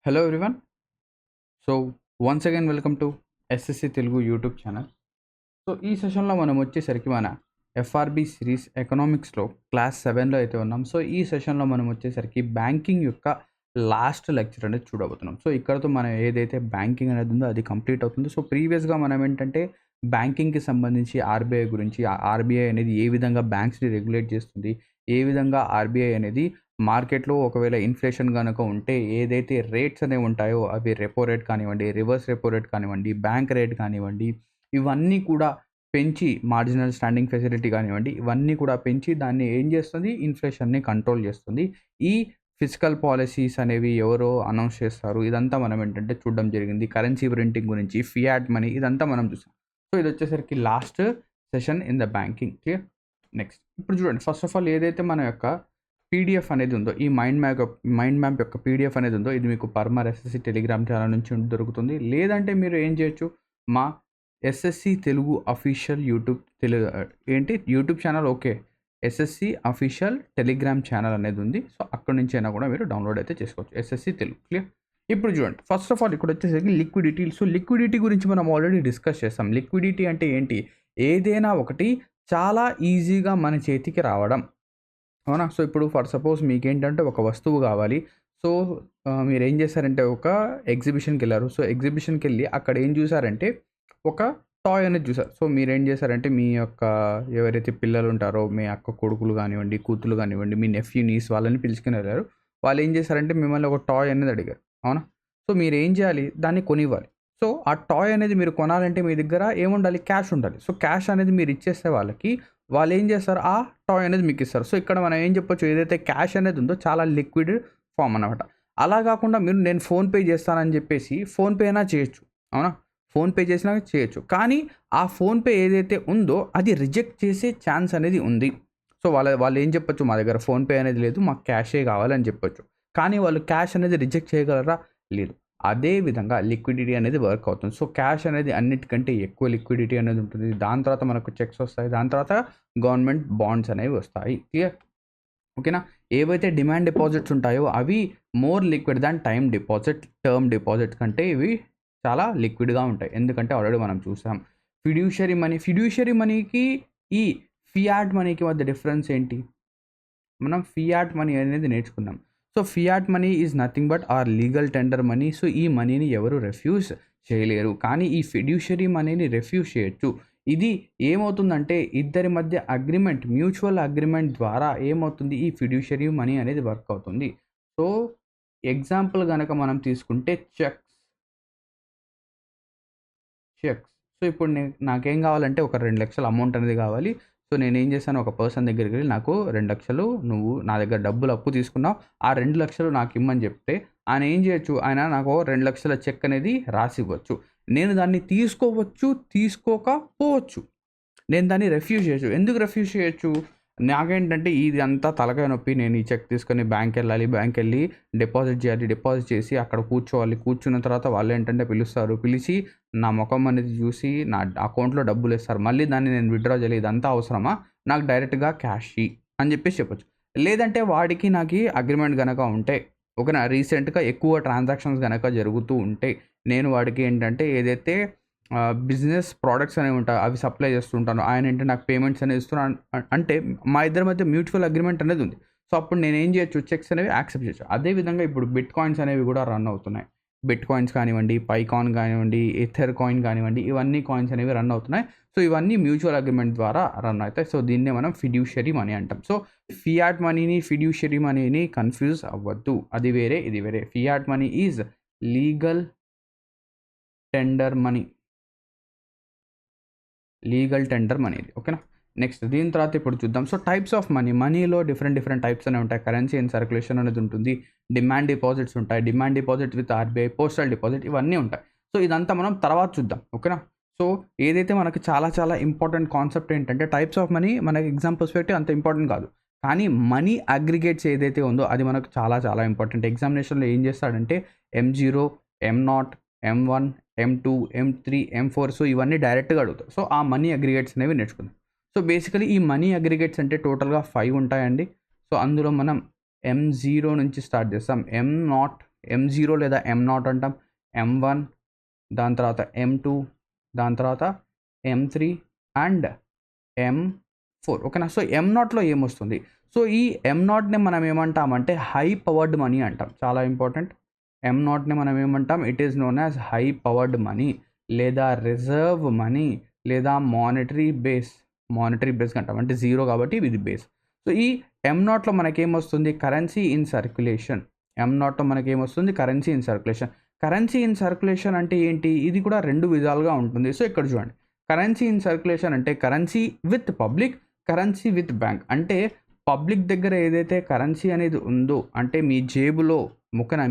Hello everyone. So once again welcome to SSC Telugu YouTube channel. So ఈ సెషన్లో మనం వచ్చేసరికి మన ఎఫ్ఆర్బి సిరీస్ ఎకనామిక్స్లో క్లాస్ 7లో అయితే ఉన్నాం. సో ఈ సెషన్లో మనం వచ్చేసరికి బ్యాంకింగ్ యొక్క లాస్ట్ లెక్చర్ అనేది చూడబోతున్నాం. సో ఇక్కడతో మనం ఏదైతే బ్యాంకింగ్ అనేది ఉందో అది కంప్లీట్ అవుతుంది. సో ప్రీవియస్గా మనం ఏంటంటే బ్యాంకింగ్కి సంబంధించి ఆర్బీఐ గురించి ఆర్బీఐ అనేది ఏ విధంగా బ్యాంక్స్ని రెగ్యులేట్ చేస్తుంది, ఏ విధంగా ఆర్బీఐ అనేది మార్కెట్లో ఒకవేళ ఇన్ఫ్లేషన్ కనుక ఉంటే ఏదైతే రేట్స్ అనేవి ఉంటాయో అవి రెపో రేట్ కానివ్వండి, రివర్స్ రెపో రేట్ కానివ్వండి, బ్యాంక్ రేట్ కానివ్వండి, ఇవన్నీ కూడా పెంచి మార్జినల్ స్టాండింగ్ ఫెసిలిటీ కానివ్వండి, ఇవన్నీ కూడా పెంచి దాన్ని ఏం చేస్తుంది, ఇన్ఫ్లేషన్ని కంట్రోల్ చేస్తుంది. ఈ ఫిజికల్ పాలసీస్ అనేవి ఎవరో అనౌన్స్ చేస్తారు, ఇదంతా మనం ఏంటంటే చూడడం జరిగింది. కరెన్సీ ప్రింటింగ్ గురించి, ఫియాట్ మనీ, ఇదంతా మనం చూసాం. సో ఇది వచ్చేసరికి last session in the banking. Clear? Next ఇప్పుడు చూడండి, ఫస్ట్ ఆఫ్ ఆల్ ఏదైతే మన యొక్క పీడిఎఫ్ అనేది ఉందో, ఈ మైండ్ మ్యాప్ యొక్క పీడిఎఫ్ అనేది ఉందో, ఇది మీకు పర్మర్ ఎస్ఎస్సి టెలిగ్రామ్ ఛానల్ నుంచి దొరుకుతుంది. లేదంటే మీరు ఏం చేయొచ్చు, మా SSC Telugu official YouTube channel, okay, SSC official Telegram channel అనేది ఉంది. సో అక్కడి నుంచి అయినా కూడా మీరు డౌన్లోడ్ అయితే చేసుకోవచ్చు, ఎస్ఎస్సి తెలుగు. క్లియర్? ఇప్పుడు చూడండి, ఫస్ట్ ఆఫ్ ఆల్ ఇక్కడ వచ్చేసరికి లిక్విడిటీ. సో లిక్విడిటీ గురించి మనం ఆల్రెడీ డిస్కస్ చేస్తాం. లిక్విడిటీ అంటే ఏంటి? ఏదైనా ఒకటి చాలా ఈజీగా మన చేతికి రావడం, అవునా? సో ఇప్పుడు ఫర్ సపోజ్ మీకేంటంటే ఒక వస్తువు కావాలి. సో మీరు ఏం చేశారంటే ఒక ఎగ్జిబిషన్కి వెళ్ళారు. సో ఎగ్జిబిషన్కి వెళ్ళి అక్కడ ఏం చూసారంటే ఒక టాయ్ అనేది చూసారు. సో మీరేం చేశారంటే మీ యొక్క ఎవరైతే పిల్లలు ఉంటారో, మీ అక్క కొడుకులు కానివ్వండి, కూతులు కానివ్వండి, మీ నెఫ్యూ నీస్ వాళ్ళని పిలుచుకుని వెళ్ళారు. వాళ్ళు ఏం చేశారంటే మిమ్మల్ని ఒక టాయ్ అనేది అడిగారు, అవునా? సో మీరు ఏం చేయాలి, దాన్ని కొనివ్వాలి. సో ఆ టాయ్ అనేది మీరు కొనాలంటే మీ దగ్గర ఏముండాలి, క్యాష్ ఉండాలి. సో క్యాష్ అనేది మీరు ఇచ్చేస్తే వాళ్ళకి, వాళ్ళు ఏం చేస్తారు, ఆ టాయ్ అనేది మీకు ఇస్తారు. సో ఇక్కడ మనం ఏం చెప్పొచ్చు, ఏదైతే క్యాష్ అనేది ఉందో చాలా లిక్విడ్ ఫామ్ అనమాట. అలా కాకుండా మీరు నేను ఫోన్పే చేస్తానని చెప్పేసి ఫోన్పే అయినా చేయొచ్చు, అవునా? ఫోన్పే చేసినా చేయొచ్చు. కానీ ఆ ఫోన్పే ఏదైతే ఉందో అది రిజెక్ట్ చేసే ఛాన్స్ అనేది ఉంది. సో వాళ్ళు ఏం చెప్పొచ్చు, మా దగ్గర ఫోన్పే అనేది లేదు, మాకు క్యాషే కావాలని చెప్పొచ్చు. కానీ వాళ్ళు క్యాష్ అనేది రిజెక్ట్ చేయగలరా? లేదు. అదే విధంగా లిక్విడిటీ అనేది వర్క్ అవుతుంది. సో క్యాష్ అనేది అన్నిటికంటే ఎక్కువ లిక్విడిటీ అనేది ఉంటుంది. దాని తర్వాత మనకు చెక్స్ వస్తాయి, దాని తర్వాత గవర్నమెంట్ బాండ్స్ అనేవి వస్తాయి. క్లియర్? ఓకేనా? ఏవైతే డిమాండ్ డిపాజిట్స్ ఉంటాయో అవి మోర్ లిక్విడ్ దాన్ టైమ్ డిపాజిట్, టర్మ్ డిపాజిట్ కంటే ఇవి చాలా లిక్విడ్గా ఉంటాయి. ఎందుకంటే ఆల్రెడీ మనం చూసాం. ఫిడ్యూషియరీ మనీకి ఈ ఫియాట్ మనీకి మధ్య డిఫరెన్స్ ఏంటి? మనం ఫియాట్ మనీ అనేది నేర్చుకున్నాం. So fiat money is nothing but are legal tender money. So ఈ మనీని ఎవరు రెఫ్యూజ్ చేయలేరు. కానీ ఈ ఫిడ్యూషియరీ మనీని రెఫ్యూజ్ చేయొచ్చు. ఇది ఏమవుతుందంటే ఇద్దరి మధ్య అగ్రిమెంట్, మ్యూచువల్ అగ్రిమెంట్ ద్వారా ఏమవుతుంది, ఈ ఫిడ్యూషియరీ మనీ అనేది వర్క్ అవుతుంది. సో ఎగ్జాంపుల్ కనుక మనం తీసుకుంటే చెక్స్. సో ఇప్పుడు నాకేం కావాలంటే ఒక 2 లక్షల అమౌంట్ అనేది కావాలి. సో నేనేం చేశాను, ఒక పర్సన్ దగ్గరికి వెళ్ళి నాకు 2 లక్షలు నువ్వు నా దగ్గర డబ్బులు అప్పు తీసుకున్నావు, ఆ 2 లక్షలు నాకు ఇమ్మని చెప్తే ఆయన ఏం చేయొచ్చు, ఆయన నాకు 2 లక్షల చెక్ అనేది రాసివ్వచ్చు. నేను దాన్ని తీసుకోవచ్చు, తీసుకోకపోవచ్చు. నేను దాన్ని రెఫ్యూజ్ చేయొచ్చు. ఎందుకు రెఫ్యూజ్ చేయొచ్చు? నాకేంటంటే ఇది అంతా తలకాయ నొప్పి. నేను ఈ చెక్ తీసుకొని బ్యాంక్‌కెళ్ళాలి, బ్యాంక్‌కెళ్ళి డిపాజిట్ చేయాలి, డిపాజిట్ చేసి అక్కడ కూర్చోవాలి. కూర్చున్న తర్వాత వాళ్ళేంటంటే పిలుస్తారు. పిలిచి నా మొఖం అనేది చూసి నా అకౌంట్‌లో డబ్బులేస్తారు. మళ్ళీ దాన్ని నేను విత్‌డ్రా చేయాలి. ఇదంతా అవసరమా? నాకు డైరెక్ట్‌గా క్యాష్ ఇయ్యి అని చెప్పేసి చెప్పొచ్చు. లేదంటే వాడికి నాకి అగ్రిమెంట్ గనక ఉంటే, ఓకేనా, రీసెంట్‌గా ఎక్కువ ట్రాన్సాక్షన్స్ గనక జరుగుతూ ఉంటే, నేను వాడికి ఏంటంటే ఏదైతే బిజినెస్ ప్రొడక్ట్స్ అనేవి ఉంటాయి, అవి సప్లై చేస్తుంటాను. ఆయన ఏంటంటే నాకు పేమెంట్స్ అనేవి ఇస్తున్నాను. అంటే మా ఇద్దరి మధ్య మ్యూచువల్ అగ్రిమెంట్ అనేది ఉంది. సో అప్పుడు నేను ఏం చేయొచ్చు, చెక్స్ అనేవి యాక్సెప్ట్ చేయొచ్చు. అదేవిధంగా ఇప్పుడు బిట్ కాయిన్స్ అనేవి కూడా రన్ అవుతున్నాయి. బిట్ కాయిన్స్ కానివ్వండి, పైకాన్ కానివ్వండి, ఎథర్ కాయిన్ కానివ్వండి, ఇవన్నీ కాయిన్స్ అనేవి రన్ అవుతున్నాయి. సో ఇవన్నీ మ్యూచువల్ అగ్రిమెంట్ ద్వారా రన్ అవుతాయి. సో దీన్నే మనం ఫిడ్యూషియరీ మనీ అంటాం. సో ఫియాట్ మనీని, ఫిడ్యూషియరీ మనీని కన్ఫ్యూజ్ అవ్వద్దు. అది వేరే, ఇది వేరే. Fiat money is legal tender money. Legal tender మనీది, ఓకేనా? నెక్స్ట్ దీని తర్వాత ఇప్పుడు చూద్దాం. సో టైప్స్ ఆఫ్ మనీలో డిఫరెంట్ టైప్స్ అనేవి ఉంటాయి. కరెన్సీ అండ్ సర్క్యులేషన్ అనేది ఉంటుంది. డిమాండ్ డిపాజిట్స్ ఉంటాయి. Demand deposit with RBI, postal deposit, ఇవన్నీ ఉంటాయి. సో ఇదంతా మనం తర్వాత చూద్దాం, ఓకేనా? సో ఏదైతే మనకి చాలా ఇంపార్టెంట్ కాన్సెప్ట్ ఏంటంటే టైప్స్ ఆఫ్ మనీ మనకి ఎగ్జామ్ పర్స్పెక్టివ్ అంత ఇంపార్టెంట్ కాదు. కానీ మనీ అగ్రిగేట్స్ ఏదైతే ఉందో అది మనకు చాలా ఇంపార్టెంట్. ఎగ్జామినేషన్లో ఏం చేస్తాడంటే M0, M0, M1, M2, M3, M4, so ఇవన్నీ డైరెక్ట్గా అడుగుతారు. సో ఆ మనీ అగ్రిగేట్స్ అనేవి నేర్చుకుందాం. సో బేసికలీ ఈ మనీ అగ్రిగేట్స్ అంటే టోటల్గా 5 ఉంటాయండి. సో అందులో మనం M0 నుంచి స్టార్ట్ చేస్తాం. M0 M0 లేదా M0 అంటాం, M1, దాని తర్వాత M2, దాని తర్వాత M3 అండ్ M4. ఓకేనా. సో M0లో ఏమొస్తుంది? సో ఈ M0ని మనం ఏమంటామంటే హై పవర్డ్ మనీ అంటాం. చాలా ఇంపార్టెంట్. M0ని మనం ఏమంటాం? It is known as high powered money లేదా రిజర్వ్ మనీ లేదా మానిటరీ బేస్ అంటాం. అంటే 0 కాబట్టి ఇది బేస్. సో ఈ M0లో మనకేమొస్తుంది? Currency in circulation. M0లో మనకేమొస్తుంది? Currency in circulation. Currency in circulation అంటే ఏంటి? ఇది కూడా 2 విధాలుగా ఉంటుంది. సో ఇక్కడ చూడండి, కరెన్సీ ఇన్ సర్క్యులేషన్ అంటే currency with public, currency with bank. అంటే పబ్లిక్ దగ్గర ఏదైతే కరెన్సీ అనేది ఉందో, అంటే మీ జేబులో,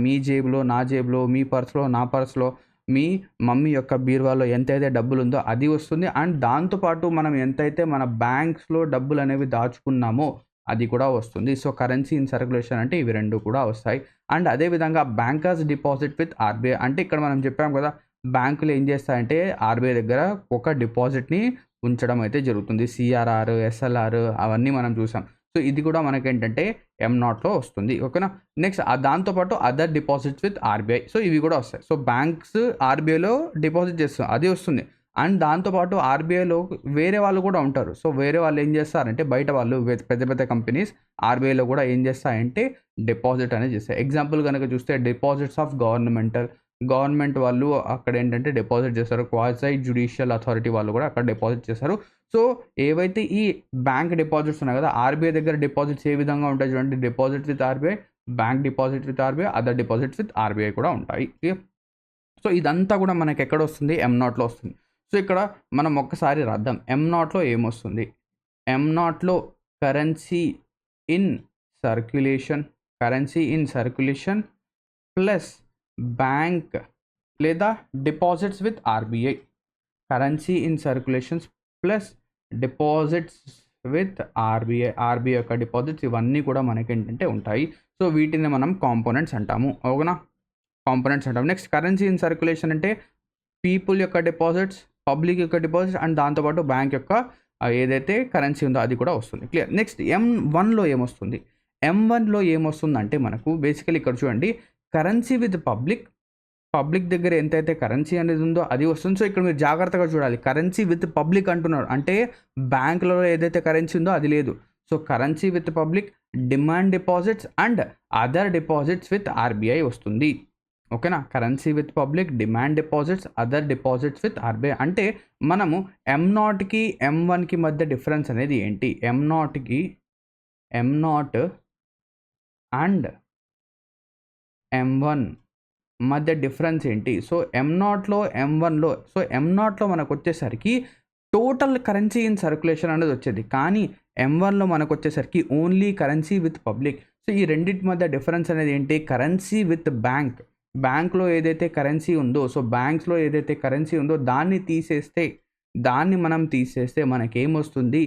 మీ జేబులో, నా జేబులో, మీ పర్స్లో, నా పర్స్లో, మీ మమ్మీ యొక్క బీరువాలో ఎంతైతే డబ్బులు ఉందో అది వస్తుంది. అండ్ దాంతోపాటు మనం ఎంతైతే మన బ్యాంక్స్లో డబ్బులు అనేవి దాచుకున్నామో అది కూడా వస్తుంది. సో కరెన్సీ ఇన్ సర్క్యులేషన్ అంటే ఇవి 2 కూడా వస్తాయి. అండ్ అదేవిధంగా బ్యాంకర్స్ డిపాజిట్ విత్ ఆర్బీఐ. అంటే ఇక్కడ మనం చెప్పాం కదా, బ్యాంకులు ఏం చేస్తాయంటే ఆర్బీఐ దగ్గర ఒక డిపాజిట్ని ఉంచడం అయితే జరుగుతుంది. సిఆర్ఆర్, ఎస్ఎల్ఆర్ అవన్నీ మనం చూసాం. సో ఇది కూడా మనకేంటంటే M0లో వస్తుంది. ఓకేనా. నెక్స్ట్ దాంతోపాటు other deposits with RBI. So ఇవి కూడా వస్తాయి. సో బ్యాంక్స్ ఆర్బీఐలో డిపాజిట్ చేస్తాం, అది వస్తుంది. అండ్ దాంతోపాటు ఆర్బీఐలో వేరే వాళ్ళు కూడా ఉంటారు. సో వేరే వాళ్ళు ఏం చేస్తారంటే బయట వాళ్ళు పెద్ద పెద్ద కంపెనీస్ ఆర్బీఐలో కూడా ఏం చేస్తాయంటే డిపాజిట్ అనేది చేస్తాయి. ఎగ్జాంపుల్ కనుక చూస్తే డిపాజిట్స్ ఆఫ్ గవర్నమెంట్ వాళ్ళు అక్కడ ఏంటంటే డిపాజిట్ చేస్తారు. క్వాసీ జ్యుడిషియల్ అథారిటీ వాళ్ళు కూడా అక్కడ డిపాజిట్ చేస్తారు. సో ఏవైతే ఈ బ్యాంక్ డిపాజిట్స్ ఉన్నాయి కదా, ఆర్బీఐ దగ్గర డిపాజిట్స్ ఏ విధంగా ఉంటాయి చూడండి, deposit with RBI, bank deposit with RBI, other deposits with RBI కూడా ఉంటాయి. సో ఇదంతా కూడా మనకి ఎక్కడ వస్తుంది? M0లో వస్తుంది. సో ఇక్కడ మనం ఒక్కసారి రాద్దాం, M0లో ఏమొస్తుంది? M0లో currency in circulation plus bank లేదా deposits with RBI. Currency in circulations plus deposits with RBI యొక్క డిపాజిట్స్ ఇవన్నీ కూడా మనకి ఏంటంటే ఉంటాయి. సో వీటిని మనం కాంపోనెంట్స్ అంటాము. అవునా, కాంపోనెంట్స్ అంటాము. నెక్స్ట్ కరెన్సీ ఇన్ సర్క్యులేషన్ అంటే పీపుల్ యొక్క డిపాజిట్స్, పబ్లిక్ యొక్క డిపాజిట్స్ అండ్ దాంతోపాటు బ్యాంక్ యొక్క ఏదైతే కరెన్సీ ఉందో అది కూడా వస్తుంది. క్లియర్. నెక్స్ట్ M1లో ఏమొస్తుంది? M1లో ఏమొస్తుందంటే మనకు బేసికలీ ఇక్కడ చూడండి, కరెన్సీ విత్ పబ్లిక్ దగ్గర ఎంతైతే కరెన్సీ అనేది ఉందో అది వస్తుంది. సో ఇక్కడ మీరు జాగ్రత్తగా చూడాలి, కరెన్సీ విత్ పబ్లిక్ అంటున్నారు అంటే బ్యాంకులలో ఏదైతే కరెన్సీ ఉందో అది లేదు. So currency with public, demand deposits and other deposits with RBI వస్తుంది. ఓకేనా. Currency with public, demand deposits, other deposits with RBI. అంటే మనము M0కి M1కి మధ్య డిఫరెన్స్ అనేది ఏంటి? M0 అండ్ M1 మధ్య డిఫరెన్స్ ఏంటి? సో M0లో M1లో, సో M0లో మనకు వచ్చేసరికి టోటల్ కరెన్సీ ఇన్ సర్క్యులేషన్ అనేది వచ్చేది, కానీ M1లో మనకు వచ్చేసరికి only currency with public. So ఈ రెండింటి మధ్య డిఫరెన్స్ అనేది ఏంటి? కరెన్సీ విత్ బ్యాంక్లో ఏదైతే కరెన్సీ ఉందో, సో బ్యాంక్స్లో ఏదైతే కరెన్సీ ఉందో దాన్ని మనం తీసేస్తే మనకేమొస్తుంది?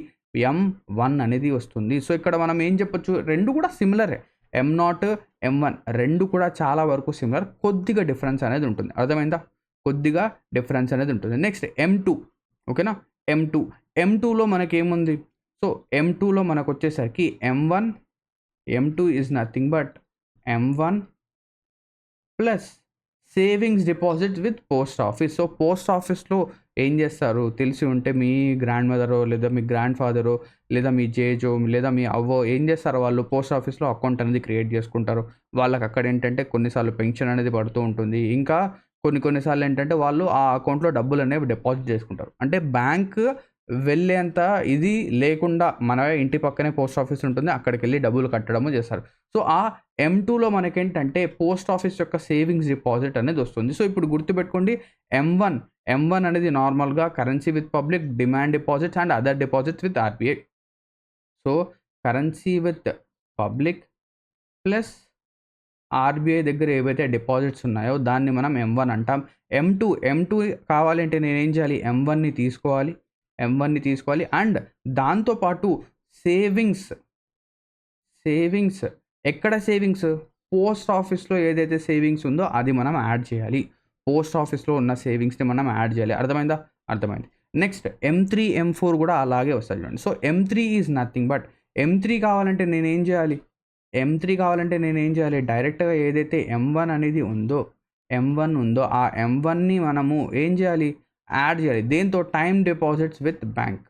M1 అనేది వస్తుంది. సో ఇక్కడ మనం ఏం చెప్పొచ్చు? 2 కూడా సిమిలరే. M0, M1 2 కూడా చాలా వరకు సిమిలర్, కొద్దిగా డిఫరెన్స్ అనేది ఉంటుంది. అర్థమైందా? కొద్దిగా డిఫరెన్స్ అనేది ఉంటుంది. Next M2. ఓకేనా. M2లో మనకేముంది? సో M2లో మనకు వచ్చేసరికి M2 is nothing but M1 plus savings deposit with post office. So post ఆఫీస్లో ఏం చేస్తారు? తెలిసి ఉంటే మీ గ్రాండ్ మదరో లేదా మీ గ్రాండ్ ఫాదరో లేదా మీ జేజో లేదా మీ అవ్వో ఏం చేస్తారు? వాళ్ళు పోస్ట్ ఆఫీస్లో అకౌంట్ అనేది క్రియేట్ చేసుకుంటారు. వాళ్ళకి అక్కడ ఏంటంటే కొన్నిసార్లు పెన్షన్ అనేది పడుతూ ఉంటుంది. ఇంకా కొన్నిసార్లు ఏంటంటే వాళ్ళు ఆ అకౌంట్లో డబ్బులు అనేవి డిపాజిట్ చేసుకుంటారు. అంటే బ్యాంక్ వెళ్ళేంత ఇది లేకుండా మన ఇంటి పక్కనే పోస్ట్ ఆఫీస్ ఉంటుంది, అక్కడికి వెళ్ళి డబ్బులు కట్టడము చేస్తారు. సో ఆ M2లో మనకేంటంటే పోస్ట్ ఆఫీస్ యొక్క సేవింగ్స్ డిపాజిట్ అనేది వస్తుంది. సో ఇప్పుడు గుర్తుపెట్టుకోండి, M1 అనేది నార్మల్గా currency with public, demand deposits and other deposits with RBI. So currency with public plus RBI దగ్గర ఏవైతే డిపాజిట్స్ ఉన్నాయో దాన్ని మనం M1 అంటాం. M2 కావాలంటే నేనేం చేయాలి? M1ని తీసుకోవాలి అండ్ దాంతోపాటు సేవింగ్స్ ఎక్కడ సేవింగ్స్? పోస్ట్ ఆఫీస్లో ఏదైతే సేవింగ్స్ ఉందో అది మనం యాడ్ చేయాలి. పోస్ట్ ఆఫీస్లో ఉన్న సేవింగ్స్ని మనం యాడ్ చేయాలి. అర్థమైంది. నెక్స్ట్ M3, M4 కూడా అలాగే వస్తాయి చూడండి. So M3 is nothing but M3 కావాలంటే నేనేం చేయాలి? M3 కావాలంటే నేనేం చేయాలి? డైరెక్ట్‌గా ఏదైతే M1 ఉందో ఆ M1ని మనము ఏం చేయాలి? యాడ్ చేయాలి. దేనితో? Time deposits with bank.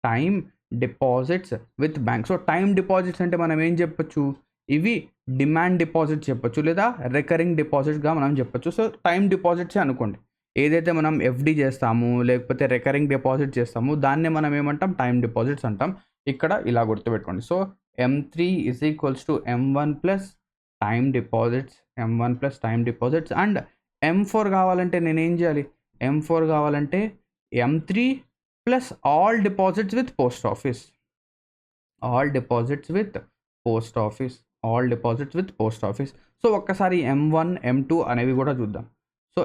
Time deposits with bank. So, time deposits అంటే మనం ఏం చెప్పొచ్చు? ఇవి డిమాండ్ డిపాజిట్స్ చెప్పొచ్చు. లేదా రికరింగ్ డిపాజిట్స్‌గా మనం చెప్పొచ్చు. సో, టైమ్ డిపాజిట్సే అనుకోండి. ఏదైతే మనం ఎఫ్‌డి చేస్తాము, లేకపోతే రికరింగ్ డిపాజిట్ చేస్తామో దాన్నే మనం ఏమంటాం? టైమ్ డిపాజిట్స్ అంటాం. ఇక్కడ ఇలా గుర్తుపెట్టుకోండి. So, M3 is equals to M1 plus time deposits, M1 plus time deposits and M4 కావాలంటే నేనేం చేయాలి? M4 కావాలంటే M3 plus all deposits with post office. All deposits with post office. All deposits with post office. So, ఒక్కసారి M1, M2 అనేవి కూడా చూద్దాం. So,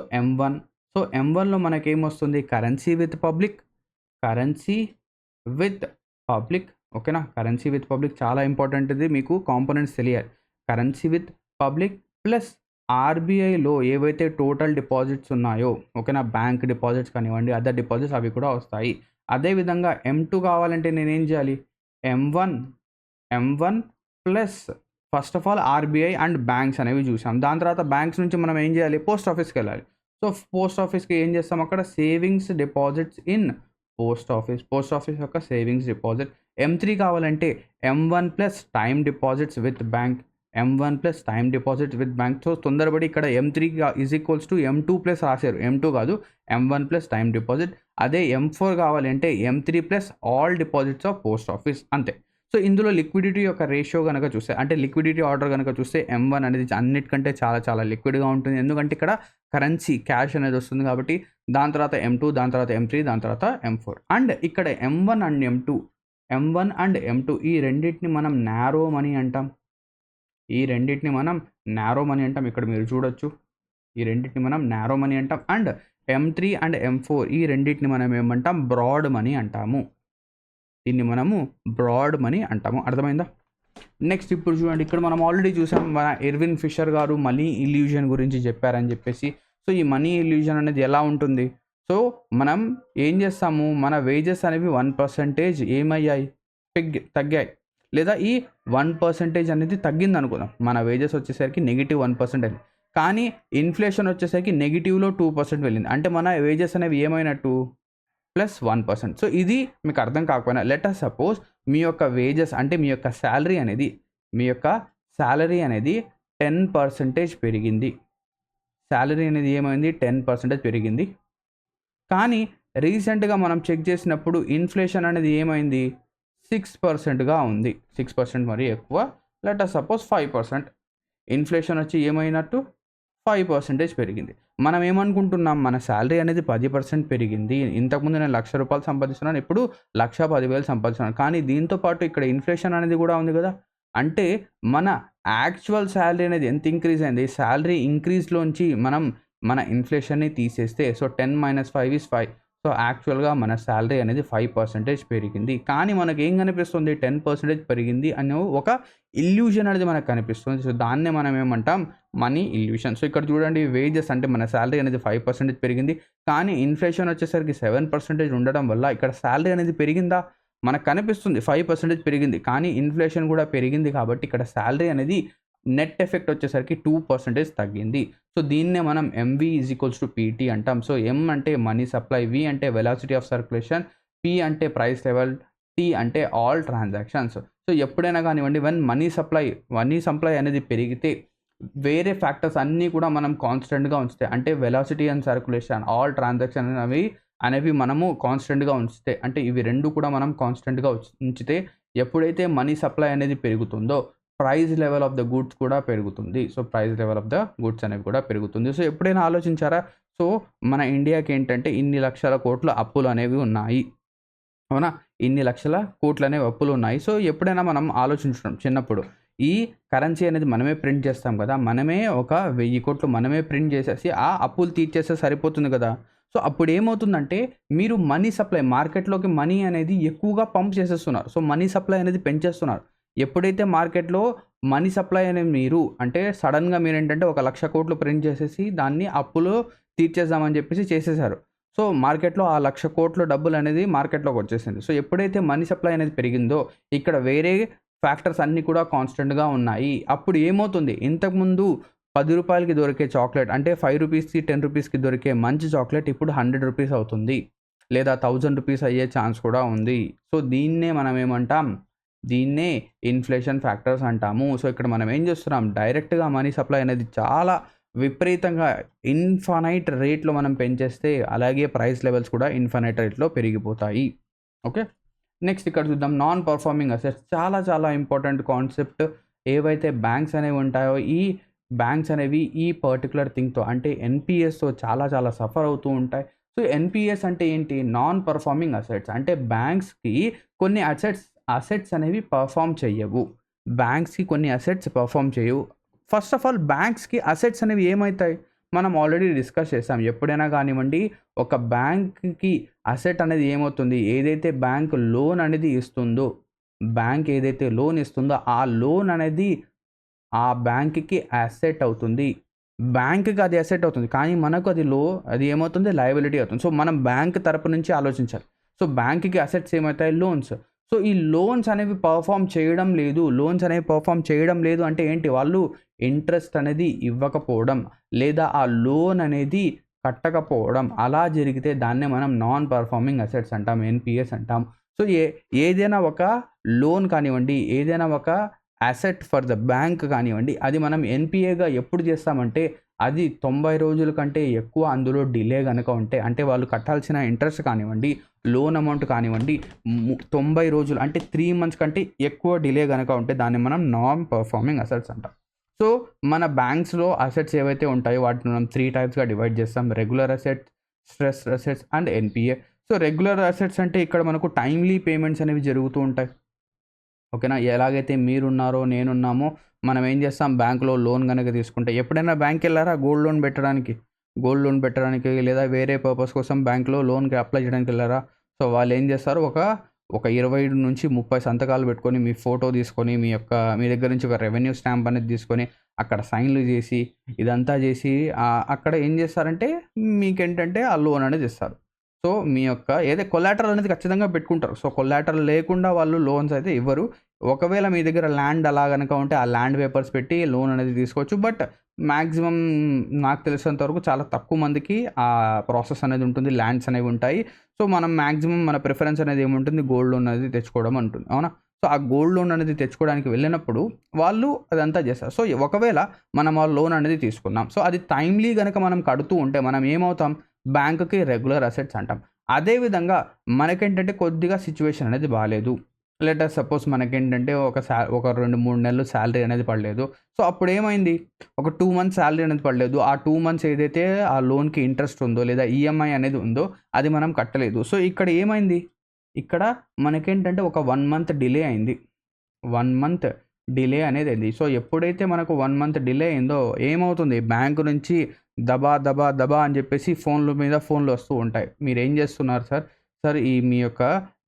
M1లో మనకేమొస్తుంది? Currency with public. Currency with public. ఓకేనా? కరెన్సీ విత్ పబ్లిక్ చాలా important. ఇది మీకు కాంపోనెంట్స్ తెలియాలి. కరెన్సీ విత్ పబ్లిక్ ప్లస్ ఆర్‌బీఐలో ఏవైతే టోటల్ డిపాజిట్స్ ఉన్నాయో, ఓకేనా? బ్యాంక్ డిపాజిట్స్ కానివ్వండి, అదర్ డిపాజిట్స్ అవి కూడా వస్తాయి. అదేవిధంగా M2 కావాలంటే నేనేం చేయాలి? M1 plus first of all RBI and banks అనేవి చూసాం. దాని తర్వాత బ్యాంక్స్ నుంచి మనం ఏం చేయాలి? పోస్ట్ ఆఫీస్‌కెళ్ళాలి. సో, పోస్ట్ ఆఫీస్‌కి ఏం చేస్తాం? అక్కడ savings deposits in post office. Post office యొక్క సేవింగ్స్ డిపాజిట్. M3 కావాలంటే M1 plus time deposits with bank. M1 plus time deposits with bank. So, తొందరపడి ఇక్కడ M3 is equals to M2 plus రాశారు. M2 కాదు, M1 ప్లస్ టైమ్ డిపాజిట్. అదే M4 కావాలి అంటే M3 plus all deposits of post office అంతే. So, ఇందులో liquidity యొక్క రేషియో గనక చూస్తే, అంటే లిక్విడిటీ ఆర్డర్ గనక చూస్తే M1 అనేది అన్నిటికంటే చాలా చాలా లిక్విడ్‌గా ఉంటుంది. ఎందుకంటే ఇక్కడ కరెన్సీ, క్యాష్ అనేది వస్తుంది కాబట్టి. దాని తర్వాత M2, దాని తర్వాత M3, దాని తర్వాత M4 అండ్ ఇక్కడ M1 అండ్ M2 ఈ రెండిటిని మనం నారో మనీ అంటాం. ఈ రెండిటిని మనం నారో మనీ అంటాం. ఇక్కడ మీరు చూడొచ్చు. ఈ రెండిటిని మనం నారో మనీ అంటాం. అండ్ M3 అండ్ M4 ఈ రెండిటిని మనం ఏమంటాం? బ్రాడ్ మనీ అంటాము. దీన్ని మనము బ్రాడ్ మనీ అంటాము. అర్థమైందా? నెక్స్ట్ ఇప్పుడు చూడండి, ఇక్కడ మనం ఆల్రెడీ చూసాం మన ఎర్విన్ ఫిషర్ గారు మనీ ఇల్యూజన్ గురించి చెప్పారని చెప్పేసి. సో, ఈ మనీ ఇల్యూజన్ అనేది ఎలా ఉంటుంది? సో, మనం ఏం చేస్తాము? మన వేజెస్ అనేవి 1% ఏమయ్యాయి? తగ్గాయి. లేదా ఈ 1% అనేది తగ్గింది అనుకుందాం. మన వేజెస్ వచ్చేసరికి -1% అయింది. కానీ ఇన్ఫ్లేషన్ వచ్చేసరికి నెగిటివ్‌లో 2% వెళ్ళింది. అంటే మన వేజెస్ అనేవి ఏమైనట్టు? +1%. సో, ఇది మీకు అర్థం కాకపోయినా లెట్ అస్ సపోజ్ మీ యొక్క వేజెస్ అంటే మీ యొక్క సాలరీ అనేది 10% పెరిగింది. సాలరీ అనేది ఏమైంది? 10% పెరిగింది. కానీ రీసెంట్‌గా మనం చెక్ చేసినప్పుడు ఇన్ఫ్లేషన్ అనేది ఏమైంది? 6%గా ఉంది. 6% మరీ ఎక్కువ. Let us suppose 5%. ఇన్ఫ్లేషన్ వచ్చి ఏమైనట్టు? 5% పెరిగింది. మనం ఏమనుకుంటున్నాం? మన సాలరీ అనేది 10% పెరిగింది. ఇంతకుముందు నేను ₹1,00,000 సంపాదిస్తున్నాను. ఇప్పుడు 1,10,000 సంపాదిస్తున్నాను. కానీ దీంతో పాటు ఇక్కడ ఇన్ఫ్లేషన్ అనేది కూడా ఉంది కదా! అంటే మన యాక్చువల్ సాలరీ అనేది ఎంత ఇంక్రీజ్ అయింది? సాలరీ ఇంక్రీజ్‌లోంచి మనం మన ఇన్ఫ్లేషన్‌ని తీసేస్తే సో, 10 - 5 ఈస్ 5. సో, యాక్చువల్‌గా మన సాలరీ అనేది 5% పెరిగింది. కానీ మనకేం కనిపిస్తుంది? 10% పెరిగింది అనే ఒక ఇల్యూజన్ అనేది మనకు కనిపిస్తుంది. సో, దాన్నే మనం ఏమంటాం? Money illusion. సో, ఇక్కడ చూడండి, వేజెస్ అంటే మన సాలరీ అనేది 5% పెరిగింది. కానీ ఇన్ఫ్లేషన్ వచ్చేసరికి 7% ఉండడం వల్ల ఇక్కడ సాలరీ అనేది పెరిగిందా? మనకు కనిపిస్తుంది 5% పెరిగింది. కానీ ఇన్ఫ్లేషన్ కూడా పెరిగింది కాబట్టి ఇక్కడ సాలరీ అనేది నెట్ ఎఫెక్ట్ వచ్చేసరికి 2% తగ్గింది. సో, దీన్నే మనం ఎంవి = పీటీ అంటాం. సో, ఎం అంటే మనీ సప్లై, వి అంటే వెలాసిటీ ఆఫ్ సర్క్యులేషన్, పి అంటే ప్రైస్ లెవెల్, టీ అంటే ఆల్ ట్రాన్సాక్షన్స్. సో, ఎప్పుడైనా కానివ్వండి మనీ సప్లై అనేది పెరిగితే వేరే ఫ్యాక్టర్స్ అన్నీ కూడా మనం కాన్స్టెంట్‌గా ఉంచితే, అంటే velocity and circulation, all transaction అనేవి మనము కాన్స్టెంట్‌గా ఉంచితే, అంటే ఇవి 2 కూడా మనం కాన్స్టెంట్‌గా ఉంచితే ఎప్పుడైతే మనీ సప్లై అనేది పెరుగుతుందో price level of the goods కూడా పెరుగుతుంది. So, price level of the goods అనేవి కూడా పెరుగుతుంది. సో, ఎప్పుడైనా ఆలోచించారా? సో, మన ఇండియాకి ఏంటంటే ఇన్ని లక్షల కోట్ల అప్పులు అనేవి ఉన్నాయి. అవునా? ఇన్ని లక్షల కోట్లనేవి అప్పులు ఉన్నాయి. సో, ఎప్పుడైనా మనం ఆలోచించున్నాం చిన్నప్పుడు. ఈ కరెన్సీ అనేది మనమే ప్రింట్ చేస్తాం కదా! మనమే ఒక 1000 కోట్లు మనమే ప్రింట్ చేసేసి ఆ అప్పులు తీర్చేస్తే సరిపోతుంది కదా! సో, అప్పుడేమవుతుందంటే మీరు మనీ సప్లై మార్కెట్‌లోకి మనీ అనేది ఎక్కువగా పంప్ చేసేస్తున్నారు. సో, మనీ సప్లై అనేది పెంచేస్తున్నారు. ఎప్పుడైతే మార్కెట్‌లో మనీ సప్లై అనేది మీరు అంటే సడెన్‌గా మీరేంటంటే ఒక 1,00,000 కోట్లు ప్రింట్ చేసేసి దాన్ని అప్పులు తీర్చేద్దామని చెప్పేసి చేసేసారు. సో, మార్కెట్‌లో ఆ 1,00,000 కోట్ల డబ్బులనేది మార్కెట్‌లోకి వచ్చేసింది. సో, ఎప్పుడైతే మనీ సప్లై అనేది పెరిగిందో ఇక్కడ వేరే ఫ్యాక్టర్స్ అన్నీ కూడా కాన్స్టెంట్‌గా ఉన్నాయి. అప్పుడు ఏమవుతుంది, ఇంతకుముందు రూ. 10కి దొరికే చాక్లెట్ అంటే రూ. 5కి, రూ. 10కి దొరికే మంచి చాక్లెట్ ఇప్పుడు రూ. 100 అవుతుంది. లేదా రూ. 1000 అయ్యే ఛాన్స్ కూడా ఉంది. సో, దీన్నే మనం ఏమంటాం, దీన్నే ఇన్‌ఫ్లేషన్ ఫ్యాక్టర్స్ అంటాము. సో, ఇక్కడ మనం ఏం చేస్తున్నాం, డైరెక్ట్‌గా మనీ సప్లై అనేది చాలా విపరీతంగా ఇన్‌ఫనైట్ రేట్‌లో మనం పెంచేస్తే, అలాగే ప్రైస్ లెవెల్స్ కూడా ఇన్‌ఫనైట్ రేట్‌లో పెరిగిపోతాయి. ఓకే. నెక్స్ట్ ఇక్కడ చూద్దాం నాన్ పర్ఫార్మింగ్ అసెట్స్. చాలా చాలా ఇంపార్టెంట్ కాన్సెప్ట్. ఏవైతే బ్యాంక్స్ అనేవి ఉంటాయో, ఈ బ్యాంక్స్ అనేవి ఈ పర్టిక్యులర్ థింగ్‌తో అంటే ఎన్‌పీఎస్‌తో చాలా చాలా సఫర్ అవుతూ ఉంటాయి. సో, ఎన్‌పీఎస్ అంటే ఏంటి? Non performing assets. అంటే బ్యాంక్స్‌కి కొన్ని అసెట్స్ అనేవి పర్ఫార్మ్ చెయ్యవు. బ్యాంక్స్‌కి కొన్ని అసెట్స్ పర్ఫార్మ్ చేయవు. ఫస్ట్ ఆఫ్ ఆల్ బ్యాంక్స్‌కి అసెట్స్ అనేవి ఏమైతాయి? మనం ఆల్రెడీ డిస్కస్ చేసాం. ఎప్పుడైనా కానివ్వండి, ఒక బ్యాంక్‌కి అసెట్ అనేది ఏమవుతుంది? ఏదైతే బ్యాంక్ లోన్ అనేది ఇస్తుందో, బ్యాంక్ ఏదైతే లోన్ ఇస్తుందో, ఆ లోన్ అనేది ఆ బ్యాంక్‌కి అసెట్ అవుతుంది. బ్యాంక్‌కి అది అసెట్ అవుతుంది. కానీ మనకు అది ఏమవుతుంది? లయబిలిటీ అవుతుంది. సో, మనం బ్యాంక్ తరపు నుంచి ఆలోచించాలి. సో, బ్యాంక్‌కి అసెట్స్ ఏమవుతాయి? లోన్స్. సో, ఈ లోన్స్ అనేవి లోన్స్ అనేవి పెర్ఫార్మ్ చేయడం లేదు అంటే ఏంటి? వాళ్ళు ఇంట్రెస్ట్ అనేది ఇవ్వకపోవడం, లేదా ఆ లోన్ అనేది కట్టకపోవడం, అలా జరిగితే దాన్నే మనం నాన్ పర్ఫార్మింగ్ అసెట్స్ అంటాం. ఎన్‌పీఎస్ అంటాం. సో, ఏదైనా ఒక లోన్ కానివ్వండి, ఏదైనా ఒక అసెట్ ఫర్ ద బ్యాంక్ కానివ్వండి, అది మనం ఎన్‌పీఏగా ఎప్పుడు చేస్తామంటే, అది 90 రోజుల కంటే ఎక్కువ అందులో డిలే గనక ఉంటే, అంటే వాళ్ళు కట్టాల్సిన ఇంట్రెస్ట్ కానివ్వండి, లోన్ అమౌంట్ కానివ్వండి, 90 రోజులు అంటే 3 మంత్స్ కంటే ఎక్కువ డిలే గనక ఉంటే, దాన్ని మనం నాన్ పర్ఫార్మింగ్ అసెట్స్ అంటాం. సో, మన బ్యాంక్స్‌లో అసెట్స్ ఏవైతే ఉంటాయో వాటిని మనం 3 టైప్స్‌గా డివైడ్ చేస్తాం. Regular assets, stress assets and NPA. So, regular assets అంటే ఇక్కడ మనకు టైమ్‌లీ పేమెంట్స్ అనేవి జరుగుతూ ఉంటాయి. ఓకేనా. ఎలాగైతే మీరున్నారో, నేనున్నామో, మనం ఏం చేస్తాం, బ్యాంక్‌లో లోన్ గనక తీసుకుంటే, ఎప్పుడైనా బ్యాంక్‌కెళ్లారా గోల్డ్ లోన్ పెట్టడానికి? గోల్డ్ లోన్ పెట్టడానికి లేదా వేరే పర్పస్ కోసం బ్యాంక్‌లో లోన్‌కి అప్లై చేయడానికెళ్లారా? సో, వాళ్ళేం చేస్తారు, ఒక 20-30 సంతకాలు పెట్టుకొని, మీ ఫోటో తీసుకొని, మీ దగ్గర నుంచి ఒక రెవెన్యూ స్టాంప్ అనేది తీసుకొని, అక్కడ సైన్‌లు చేసి, ఇదంతా చేసి అక్కడ ఏం చేస్తారంటే, మీకేంటంటే ఆ లోన్ అనేది ఇస్తారు. సో, మీ యొక్క కొలాటరల్ అనేది ఖచ్చితంగా పెట్టుకుంటారు. సో, కొలాటరల్ లేకుండా వాళ్ళు లోన్స్ అయితే ఇవ్వరు. ఒకవేళ మీ దగ్గర ల్యాండ్ అలా గనక ఉంటే, ఆ ల్యాండ్ పేపర్స్ పెట్టి లోన్ అనేది తీసుకోవచ్చు. బట్ మాక్సిమం నాకు తెలిసినంత వరకు చాలా తక్కువ మందికి ఆ ప్రాసెస్ అనేది ఉంటుంది. ల్యాండ్స్ అనేవి ఉంటాయి. సో, మనం మాక్సిమం మన ప్రిఫరెన్స్ అనేది ఏముంటుంది, గోల్డ్ లోన్ అనేది తెచ్చుకోవడం ఉంటుంది. అవునా? సో, ఆ గోల్డ్ లోన్ అనేది తెచ్చుకోవడానికి వెళ్ళినప్పుడు వాళ్ళు అదంతా చేస్తారు. సో, ఒకవేళ మనం ఆ లోన్ అనేది తీసుకున్నాం. సో, అది టైమ్‌లీ గనక మనం కడుతూ ఉంటే మనం ఏమవుతాం, బ్యాంక్‌కి రెగ్యులర్ అసెట్స్ అంటాం. అదే విధంగా మనకేంటంటే కొద్దిగా సిట్యుయేషన్ అనేది బాలేదు. లెట్ అస్ సపోజ్ మనకేంటంటే ఒక 2, 3 నెలలు సాలరీ అనేది పడలేదు. సో, అప్పుడేమైంది, ఒక 2 మంత్స్ సాలరీ అనేది పడలేదు. ఆ 2 మంత్స్ ఏదైతే ఆ లోన్‌కి ఇంట్రెస్ట్ ఉందో లేదా ఈఎంఐ అనేది ఉందో అది మనం కట్టలేదు. సో, ఇక్కడ ఏమైంది, ఇక్కడ మనకేంటంటే ఒక 1 మంత్ డిలే అయింది. 1 మంత్ డిలే అనేదయింది. సో, ఎప్పుడైతే మనకు 1 మంత్ డిలే అయిందో ఏమవుతుంది, బ్యాంక్ నుంచి దబా, దబా, దబా అని చెప్పేసి ఫోన్‌ల మీద ఫోన్‌లు వస్తూ ఉంటాయి. మీరేం చేస్తున్నారు సార్? సార్, మీ యొక్క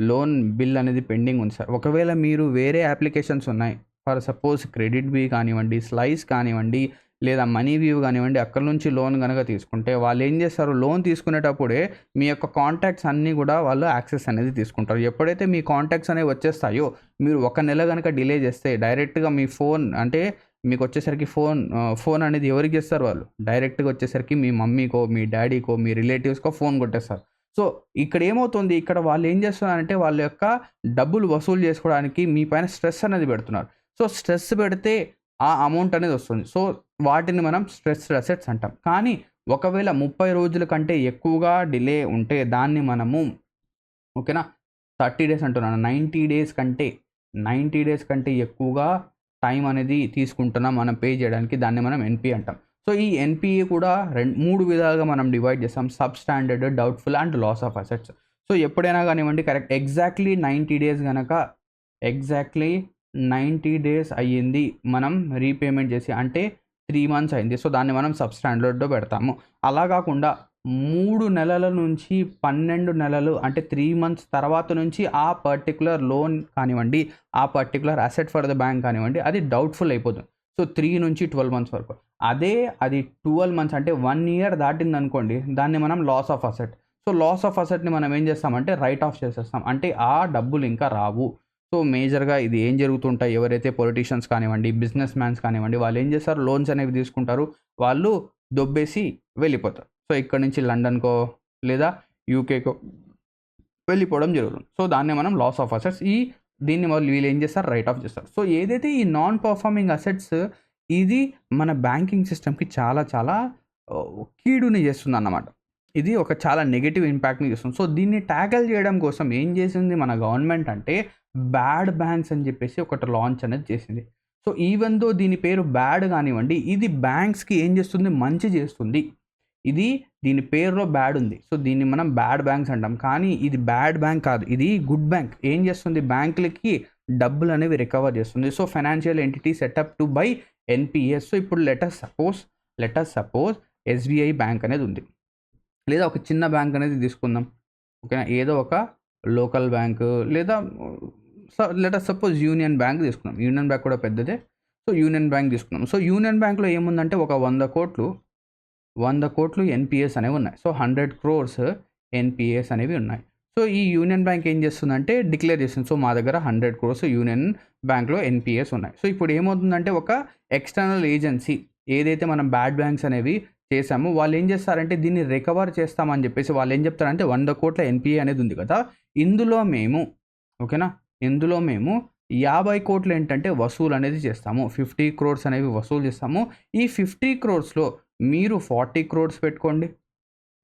లోన్ బిల్ అనేది పెండింగ్ ఉంది సార్. ఒకవేళ మీరు వేరే అప్లికేషన్స్ ఉన్నాయి. ఫర్ సపోజ్ క్రెడిట్ బీ కానివ్వండి, స్లైస్ కానివ్వండి, లేదా మనీ వ్యూ కానివ్వండి, అక్కడి నుంచి లోన్ గనక తీసుకుంటే వాళ్ళేం చేస్తారు, లోన్ తీసుకునేటప్పుడే మీ యొక్క కాంటాక్ట్స్ అన్నీ గూడా వాళ్ళు యాక్సెస్ అనేది తీసుకుంటారు. ఎప్పుడైతే మీ కాంటాక్ట్స్ అనేవి వచ్చేస్తాయో, మీరు ఒక నెల గనక డిలే చేస్తే డైరెక్ట్‌గా మీ ఫోన్ అంటే మీకొచ్చేసరికి ఫోన్ అనేది ఎవరికి చేస్తారు వాళ్ళు? డైరెక్ట్‌గా వచ్చేసరికి మీ మమ్మీకో, మీ డ్యాడీకో, మీ రిలేటివ్స్‌కో ఫోన్ కొట్టేస్తారు. సో, ఇక్కడేమవుతుంది, ఇక్కడ వాళ్ళేం చేస్తున్నారంటే వాళ్ళ యొక్క డబ్బులు వసూలు చేసుకోవడానికి మీ పైన స్ట్రెస్ అనేది పెడుతున్నారు. సో, స్ట్రెస్ పెడితే ఆ అమౌంట్ అనేది వస్తుంది. సో, వాటిని మనం స్ట్రెస్డ్ అసెట్స్ అంటాం. కానీ ఒకవేళ 30 రోజుల కంటే ఎక్కువగా డిలే ఉంటే దాన్ని మనము ఓకేనా, 30 డేస్ అంటున్నాను. 90 డేస్ కంటే ఎక్కువగా టైం అనేది తీసుకుంటున్నాం మనం పే చేయడానికి. దాన్ని మనం ఎన్‌పీఏ అంటాం. సో, ఈ ఎన్‌పీఏ కూడా 3 విధాలుగా మనం డివైడ్ చేస్తాం. Substandard, doubtful and loss of assets. So, ఎప్పుడైనా గానివ్వండి ఎగ్జాక్ట్‌లీ 90 డేస్ అయ్యింది మనం రీపేమెంట్ చేసి. అంటే 3 మంత్స్ అయింది. సో, దాన్ని మనం సబ్ స్టాండర్డ్‌లో పెడతాము. అలా గాకుండా 3 నెలల నుంచి 12 నెలలు అంటే 3 మంత్స్ తర్వాత నుంచి ఆ పర్టిక్యులర్ లోన్ కానివ్వండి, ఆ particular asset for the bank కానివ్వండి, అది డౌట్‌ఫుల్ అయిపోతుంది. సో, 3-12 మంత్స్ వరకు. అది 12 మంత్స్ అంటే 1 ఇయర్ దాటిందనుకోండి, దాన్ని మనం loss of asset. So, loss of అసెట్‌ని మనం ఏం చేస్తామంటే రైట్ ఆఫ్ చేసేస్తాం. అంటే ఆ డబ్బులు ఇంకా రావు. సో మేజర్గా ఇది ఏం జరుగుతుంటాయి, ఎవరైతే పొలిటీషియన్స్ కానివ్వండి, బిజినెస్ మ్యాన్స్ కానివ్వండి, వాళ్ళు ఏం చేస్తారు, లోన్స్ అనేవి తీసుకుంటారు, వాళ్ళు దొబ్బేసి వెళ్ళిపోతారు. సో ఇక్కడ నుంచి లండన్కో లేదా యూకేకో వెళ్ళిపోవడం జరుగుతుంది. సో దాన్నే మనం లాస్ ఆఫ్ అసెట్స్, దీన్ని వాళ్ళు వీళ్ళు ఏం చేస్తారు, రైట్ ఆఫ్ చేస్తారు. సో ఏదైతే ఈ నాన్ పర్ఫార్మింగ్ అసెట్స్, ఇది మన బ్యాంకింగ్ సిస్టమ్కి చాలా చాలా కీడుని చేస్తుంది అన్నమాట. ఇది ఒక చాలా నెగటివ్ ఇంపాక్ట్ని చేస్తుంది. సో దీన్ని ట్యాకిల్ చేయడం కోసం ఏం చేసింది మన గవర్నమెంట్ అంటే, బ్యాడ్ బ్యాంక్స్ అని చెప్పేసి ఒకటి లాంచ్ అనేది చేసింది. సో ఈవెన్ దో దీని పేరు బ్యాడ్ కానివ్వండి, ఇది బ్యాంక్స్కి ఏం చేస్తుంది, మంచి చేస్తుంది. దీని పేరులో బ్యాడ్ ఉంది, సో దీన్ని మనం బ్యాడ్ బ్యాంక్స్ అంటాం. కానీ ఇది బ్యాడ్ బ్యాంక్ కాదు, ఇది గుడ్ బ్యాంక్. ఏం చేస్తుంది, బ్యాంకులకి డబ్బులు అనేవి రికవర్ చేస్తుంది. So financial entity setup to buy NPS. So ఇప్పుడు లెటస్ సపోజ్ ఎస్బీఐ బ్యాంక్ అనేది ఉంది, లేదా ఒక చిన్న బ్యాంక్ అనేది తీసుకుందాం, ఓకేనా, ఏదో ఒక లోకల్ బ్యాంక్, లేదా లెటస్ సపోజ్ యూనియన్ బ్యాంక్ తీసుకుందాం. యూనియన్ బ్యాంక్ కూడా పెద్దదే. సో యూనియన్ బ్యాంక్ తీసుకుందాం. సో యూనియన్ బ్యాంక్లో ఏముందంటే ఒక 100 కోట్లు ఎన్పిఎస్ అనేవి ఉన్నాయి. సో 100 crores ఎన్పిఎస్ అనేవి ఉన్నాయి. సో ఈ యూనియన్ బ్యాంక్ ఏం చేస్తుందంటే డిక్లేర్ చేస్తుంది, సో మా దగ్గర 100 crores యూనియన్ బ్యాంక్లో ఎన్పిఎస్ ఉన్నాయి. సో ఇప్పుడు ఏమవుతుందంటే, ఒక ఎక్స్టర్నల్ ఏజెన్సీ ఏదైతే మనం బ్యాడ్ బ్యాంక్స్ అనేవి చేసామో, వాళ్ళు ఏం చేస్తారంటే దీన్ని రికవర్ చేస్తామని చెప్పేసి వాళ్ళు ఏం చెప్తారంటే, 100 కోట్ల ఎన్పిఏ అనేది ఉంది కదా, ఇందులో మేము 50 కోట్లు ఏంటంటే వసూలు అనేది చేస్తాము. 50 crores అనేవి వసూలు చేస్తాము. ఈ 50 crores మీరు 40 crores పెట్టుకోండి,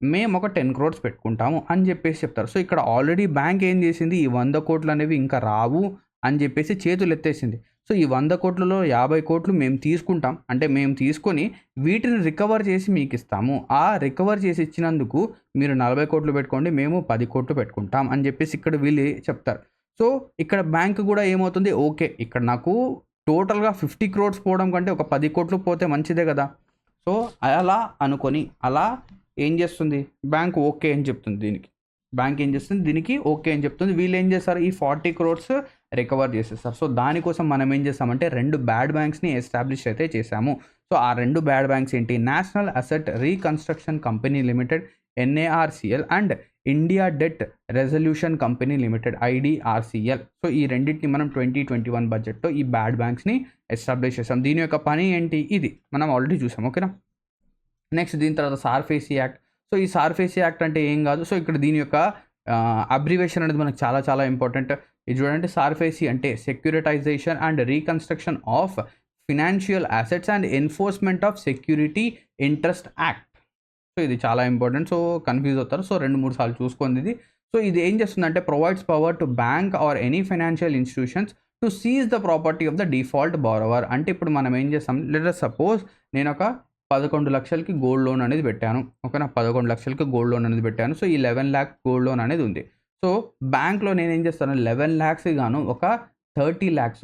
మేము ఒక 10 crores పెట్టుకుంటాము అని చెప్పేసి చెప్తారు. సో ఇక్కడ ఆల్రెడీ బ్యాంక్ ఏం చేసింది, ఈ 100 కోట్లు అనేవి ఇంకా రావు అని చెప్పేసి చేతులు ఎత్తేసింది. సో ఈ 100 కోట్లలో 50 కోట్లు మేము తీసుకుంటాం, అంటే మేము తీసుకొని వీటిని రికవర్ చేసి మీకు ఇస్తాము. ఆ రికవర్ చేసి ఇచ్చినందుకు మీరు 40 కోట్లు పెట్టుకోండి, మేము 10 కోట్లు పెట్టుకుంటాం అని చెప్పేసి ఇక్కడ వీళ్ళు చెప్తారు. సో ఇక్కడ బ్యాంక్ కూడా ఏమవుతుంది, ఓకే ఇక్కడ నాకు టోటల్గా 50 crores పోవడం కంటే ఒక 10 కోట్లు పోతే మంచిదే కదా. సో అలా అనుకొని ఏం చేస్తుంది బ్యాంక్, ఓకే అని చెప్తుంది. దీనికి ఓకే అని చెప్తుంది. వీళ్ళు ఏం చేస్తారు, ఈ 40 crores రికవర్ చేసేస్తారు. సో దానికోసం మనం ఏం చేస్తామంటే 2 బ్యాడ్ బ్యాంక్స్ని ఎస్టాబ్లిష్ అయితే చేశాము. సో ఆ 2 బ్యాడ్ బ్యాంక్స్ ఏంటి, national asset reconstruction company limited NARCL and India debt resolution company limited IDRCL. So ఈ రెండింటిని మనం 2021 బడ్జెట్లో ఈ బ్యాడ్ బ్యాంక్స్ని ఎస్టాబ్లిష్ చేసాం. దీని యొక్క పని ఏంటి, ఇది మనం ఆల్రెడీ చూసాం, ఓకేనా. నెక్స్ట్ దీని తర్వాత సార్ఫేసీ యాక్ట్. సో ఈ సార్ఫేసీ యాక్ట్ అంటే ఏం కాదు, సో ఇక్కడ దీని యొక్క అబ్రివేషన్ అనేది మనకు చాలా చాలా ఇంపార్టెంట్. ఇది చూడండి, సార్ఫేసీ అంటే securitisation and reconstruction of financial assets and enforcement of security interest act. So ఇది చాలా ఇంపార్టెంట్, సో కన్ఫ్యూజ్ అవుతారు. సో 2-3 సార్లు చూసుకోండి ఇది. సో ఇది ఏం చేస్తుందంటే, provides power to bank or any financial institutions to seize the property of the default borrower. అంటే ఇప్పుడు మనం ఏం చేస్తాం, లెట్ సపోజ్ నేను ఒక 11 లక్షలకి గోల్డ్ లోన్ అనేది పెట్టాను, ఓకేనా, 11 లక్షలకి గోల్డ్ లోన్ అనేది పెట్టాను. సో ఈ 11 lakhs గోల్డ్ లోన్ అనేది ఉంది. సో బ్యాంక్లో నేను ఏం చేస్తాను, 11 lakhs గాను ఒక 30 lakhs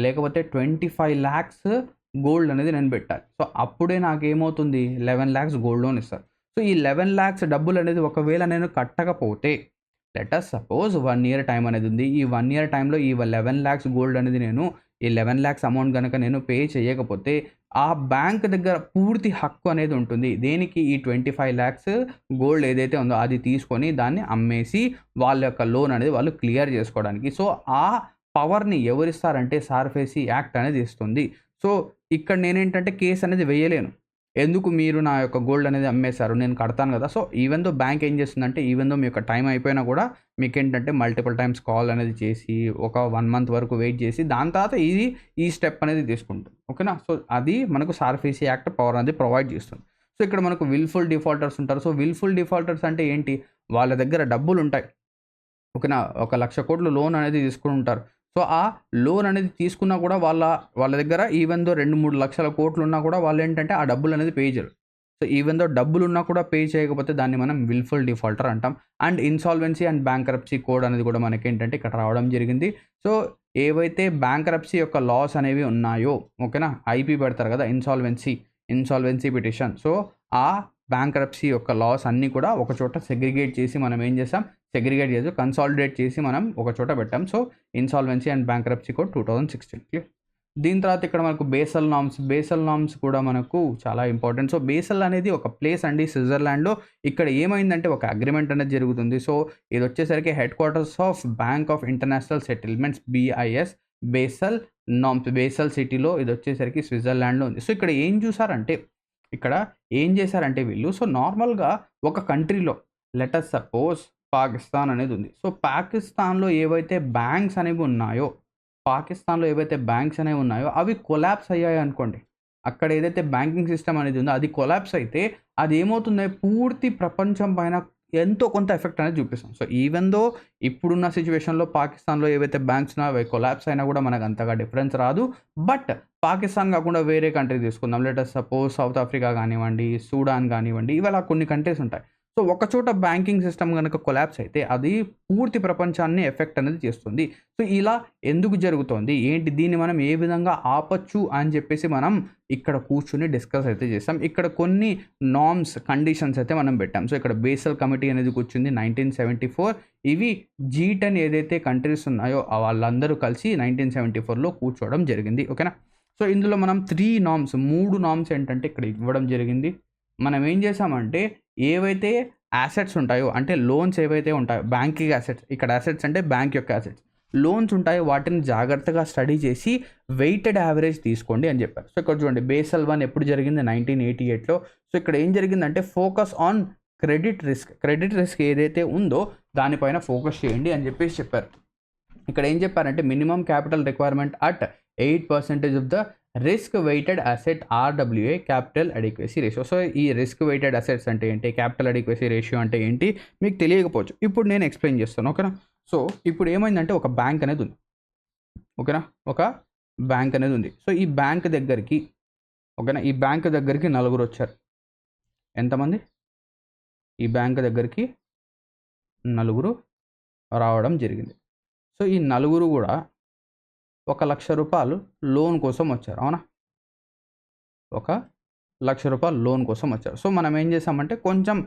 లేకపోతే 25 lakhs గోల్డ్ అనేది నేను పెట్టాలి. సో అప్పుడే నాకు ఏమవుతుంది, 11 lakhs గోల్డ్ లోన్ ఇస్తారు. సో ఈ 11 lakhs డబ్బులు అనేది ఒకవేళ నేను కట్టకపోతే, లెటస్ సపోజ్ 1 year టైం అనేది ఉంది, ఈ 1 year టైంలో ఈ 11 lakhs గోల్డ్ అనేది ఈ 11 lakhs అమౌంట్ కనుక నేను పే చేయకపోతే, ఆ బ్యాంక్ దగ్గర పూర్తి హక్కు అనేది ఉంటుంది. దేనికి, ఈ 25 lakhs గోల్డ్ ఏదైతే ఉందో అది తీసుకొని దాన్ని అమ్మేసి వాళ్ళ యొక్క లోన్ అనేది వాళ్ళు క్లియర్ చేసుకోవడానికి. సో ఆ పవర్ని ఎవరిస్తారంటే సార్ఫేసీ యాక్ట్ అనేది ఇస్తుంది. సో ఇక్కడ నేనేంటంటే కేసు అనేది వేయలేను, ఎందుకు మీరు నా యొక్క గోల్డ్ అనేది అమ్మేశారు, నేను కడతాను కదా. సో ఈవెన్ దో బ్యాంక్ ఏం చేస్తుందంటే, ఈవెన్ దో మీ యొక్క టైం అయిపోయినా కూడా మీకేంటంటే మల్టిపుల్ టైమ్స్ కాల్ అనేది చేసి ఒక 1 month వరకు వెయిట్ చేసి దాని తర్వాత ఈ స్టెప్ అనేది తీసుకుంటుంది, ఓకేనా. సో అది మనకు సార్ఫేసీ యాక్ట్ పవర్ అనేది ప్రొవైడ్ చేస్తుంది. సో ఇక్కడ మనకు విల్ఫుల్ డిఫాల్టర్స్ ఉంటారు. సో విల్ఫుల్ డిఫాల్టర్స్ అంటే ఏంటి, వాళ్ళ దగ్గర డబ్బులు ఉంటాయి, ఓకేనా, 1,00,000 కోట్లు లోన్ అనేది తీసుకుని ఉంటారు. సో ఆ లోన్ అనేది తీసుకున్నా కూడా వాళ్ళ దగ్గర ఈవెన్ దో 2-3 లక్షల కోట్లు ఉన్నా కూడా వాళ్ళు ఏంటంటే ఆ డబ్బులు అనేది పే చేయరు. సో ఈవెన్ దో డబ్బులు ఉన్నా కూడా పే చేయకపోతే దాన్ని మనం విల్ఫుల్ డిఫాల్టర్ అంటాం. And insolvency and bankruptcy code అనేది కూడా మనకి ఏంటంటే ఇక్కడ రావడం జరిగింది. సో ఏవైతే బ్యాంక్రప్సీ యొక్క లాస్ అనేవి ఉన్నాయో, ఓకేనా, ఐపీ పెడతారు కదా, ఇన్సాల్వెన్సీ పిటిషన్. సో ఆ బ్యాంక్రప్సీ యొక్క లాస్ అన్నీ కూడా ఒక చోట సెగ్రిగేట్ చేసి మనం ఏం చేసాం, కన్సాలిడేట్ చేసి మనం ఒక చోట పెట్టాం. So insolvency and bankruptcy code 2016. దీని తర్వాత ఇక్కడ మనకు బేసల్ నార్మ్స్ కూడా మనకు చాలా ఇంపార్టెంట్. సో, బేసల్ అనేది ఒక ప్లేస్ అండి స్విట్జర్లాండ్‌లో. ఇక్కడ ఏమైందంటే ఒక అగ్రీమెంట్ అనేది జరుగుతుంది. సో, ఇదొచ్చేసరికి headquarters of bank of international settlements BIS Basel norms. Basel సిటీలో ఇదొచ్చేసరికి స్విట్జర్లాండ్‌లో ఉంది. సో, ఇక్కడ ఏం చేశారంటే వీళ్ళు సో, నార్మల్‌గా ఒక కంట్రీలో లెట్ అస్ సపోజ్ పాకిస్తాన్ అనేది ఉంది. సో, పాకిస్తాన్‌లో ఏవైతే బ్యాంక్స్ అనేవి ఉన్నాయో అవి కొలాప్స్ అయ్యాయనుకోండి. అక్కడ ఏదైతే బ్యాంకింగ్ సిస్టమ్ అనేది ఉందో అది కొలాప్స్ అయితే అదేమవుతుంది పూర్తి ప్రపంచం పైన ఎంతో కొంత ఎఫెక్ట్ అనేది చూపిస్తుంది. సో, ఈవెన్ దో ఇప్పుడున్న సిట్యుయేషన్‌లో పాకిస్తాన్‌లో ఏవైతే బ్యాంక్స్ ఉన్నాయో అవి కొలాప్స్ అయినా కూడా మనకు అంతగా డిఫరెన్స్ రాదు. బట్ పాకిస్తాన్ కాకుండా వేరే కంట్రీ తీసుకుందాం. Let us suppose South Africa కానివ్వండి, సూడాన్ కానివ్వండి, ఇవాళ కొన్ని కంట్రీస్ ఉంటాయి. సో, ఒకచోట బ్యాంకింగ్ సిస్టమ్ గనక కొలాప్స్ అయితే అది పూర్తి ప్రపంచాన్ని ఎఫెక్ట్ అనేది చేస్తుంది. సో, ఇలా ఎందుకు జరుగుతోంది? ఏంటి? దీన్ని మనం ఏ విధంగా ఆపొచ్చు అని చెప్పేసి మనం ఇక్కడ కూర్చొని డిస్కస్ అయితే చేసాం. ఇక్కడ కొన్ని నార్మ్స్, కండిషన్స్ అయితే మనం పెట్టాం. సో, ఇక్కడ బేసల్ కమిటీ అనేది కూర్చుంది 1974. ఇవి G10 ఏదైతే కంట్రీస్ ఉన్నాయో వాళ్ళందరూ కలిసి 1974లో కూర్చోవడం జరిగింది. ఓకేనా? సో, ఇందులో మనం 3 నార్మ్స్ ఏంటంటే ఇక్కడ ఇవ్వడం జరిగింది. మనం ఏం చేసామంటే ఏవైతే అసెట్స్ ఉంటాయో అంటే లోన్స్ ఏవైతే ఉంటాయో బ్యాంకింగ్ అసెట్స్, ఇక్కడ అసెట్స్ అంటే బ్యాంక్ యొక్క అసెట్స్, లోన్స్ ఉంటాయో వాటిని జాగ్రత్తగా స్టడీ చేసి వెయిటెడ్ యావరేజ్ తీసుకోండి అని చెప్పారు. సో, ఇక్కడ చూడండి బేసల్ 1 ఎప్పుడు జరిగింది 1988లో. సో, ఇక్కడ ఏం జరిగిందంటే ఫోకస్ ఆన్ క్రెడిట్ రిస్క్ ఏదైతే ఉందో దానిపైన ఫోకస్ చేయండి అని చెప్పేసి చెప్పారు. ఇక్కడ ఏం చెప్పారంటే minimum capital requirement at 8% of the risk weighted asset RWA capital adequacy ratio. So, ఈ రిస్క్ వెయిటెడ్ అసెట్స్ అంటే ఏంటి, క్యాపిటల్ అడిక్వసీ రేషియో అంటే ఏంటి మీకు తెలియకపోవచ్చు. ఇప్పుడు నేను ఎక్స్ప్లెయిన్ చేస్తాను. ఓకేనా? సో, ఇప్పుడు ఏమైందంటే ఒక బ్యాంక్ అనేది ఉంది. ఓకేనా? ఒక బ్యాంక్ అనేది ఉంది. సో, ఈ బ్యాంక్ దగ్గరికి ఈ బ్యాంక్ దగ్గరికి నలుగురు వచ్చారు. ఎంతమంది? ఈ బ్యాంక్ దగ్గరికి నలుగురు రావడం జరిగింది. సో, ఈ నలుగురు కూడా ₹1,00,000 లోన్ కోసం వచ్చారు. అవునా? ₹1,00,000 లోన్ కోసం వచ్చారు. సో, మనం ఏం చేసామంటే కొంచెం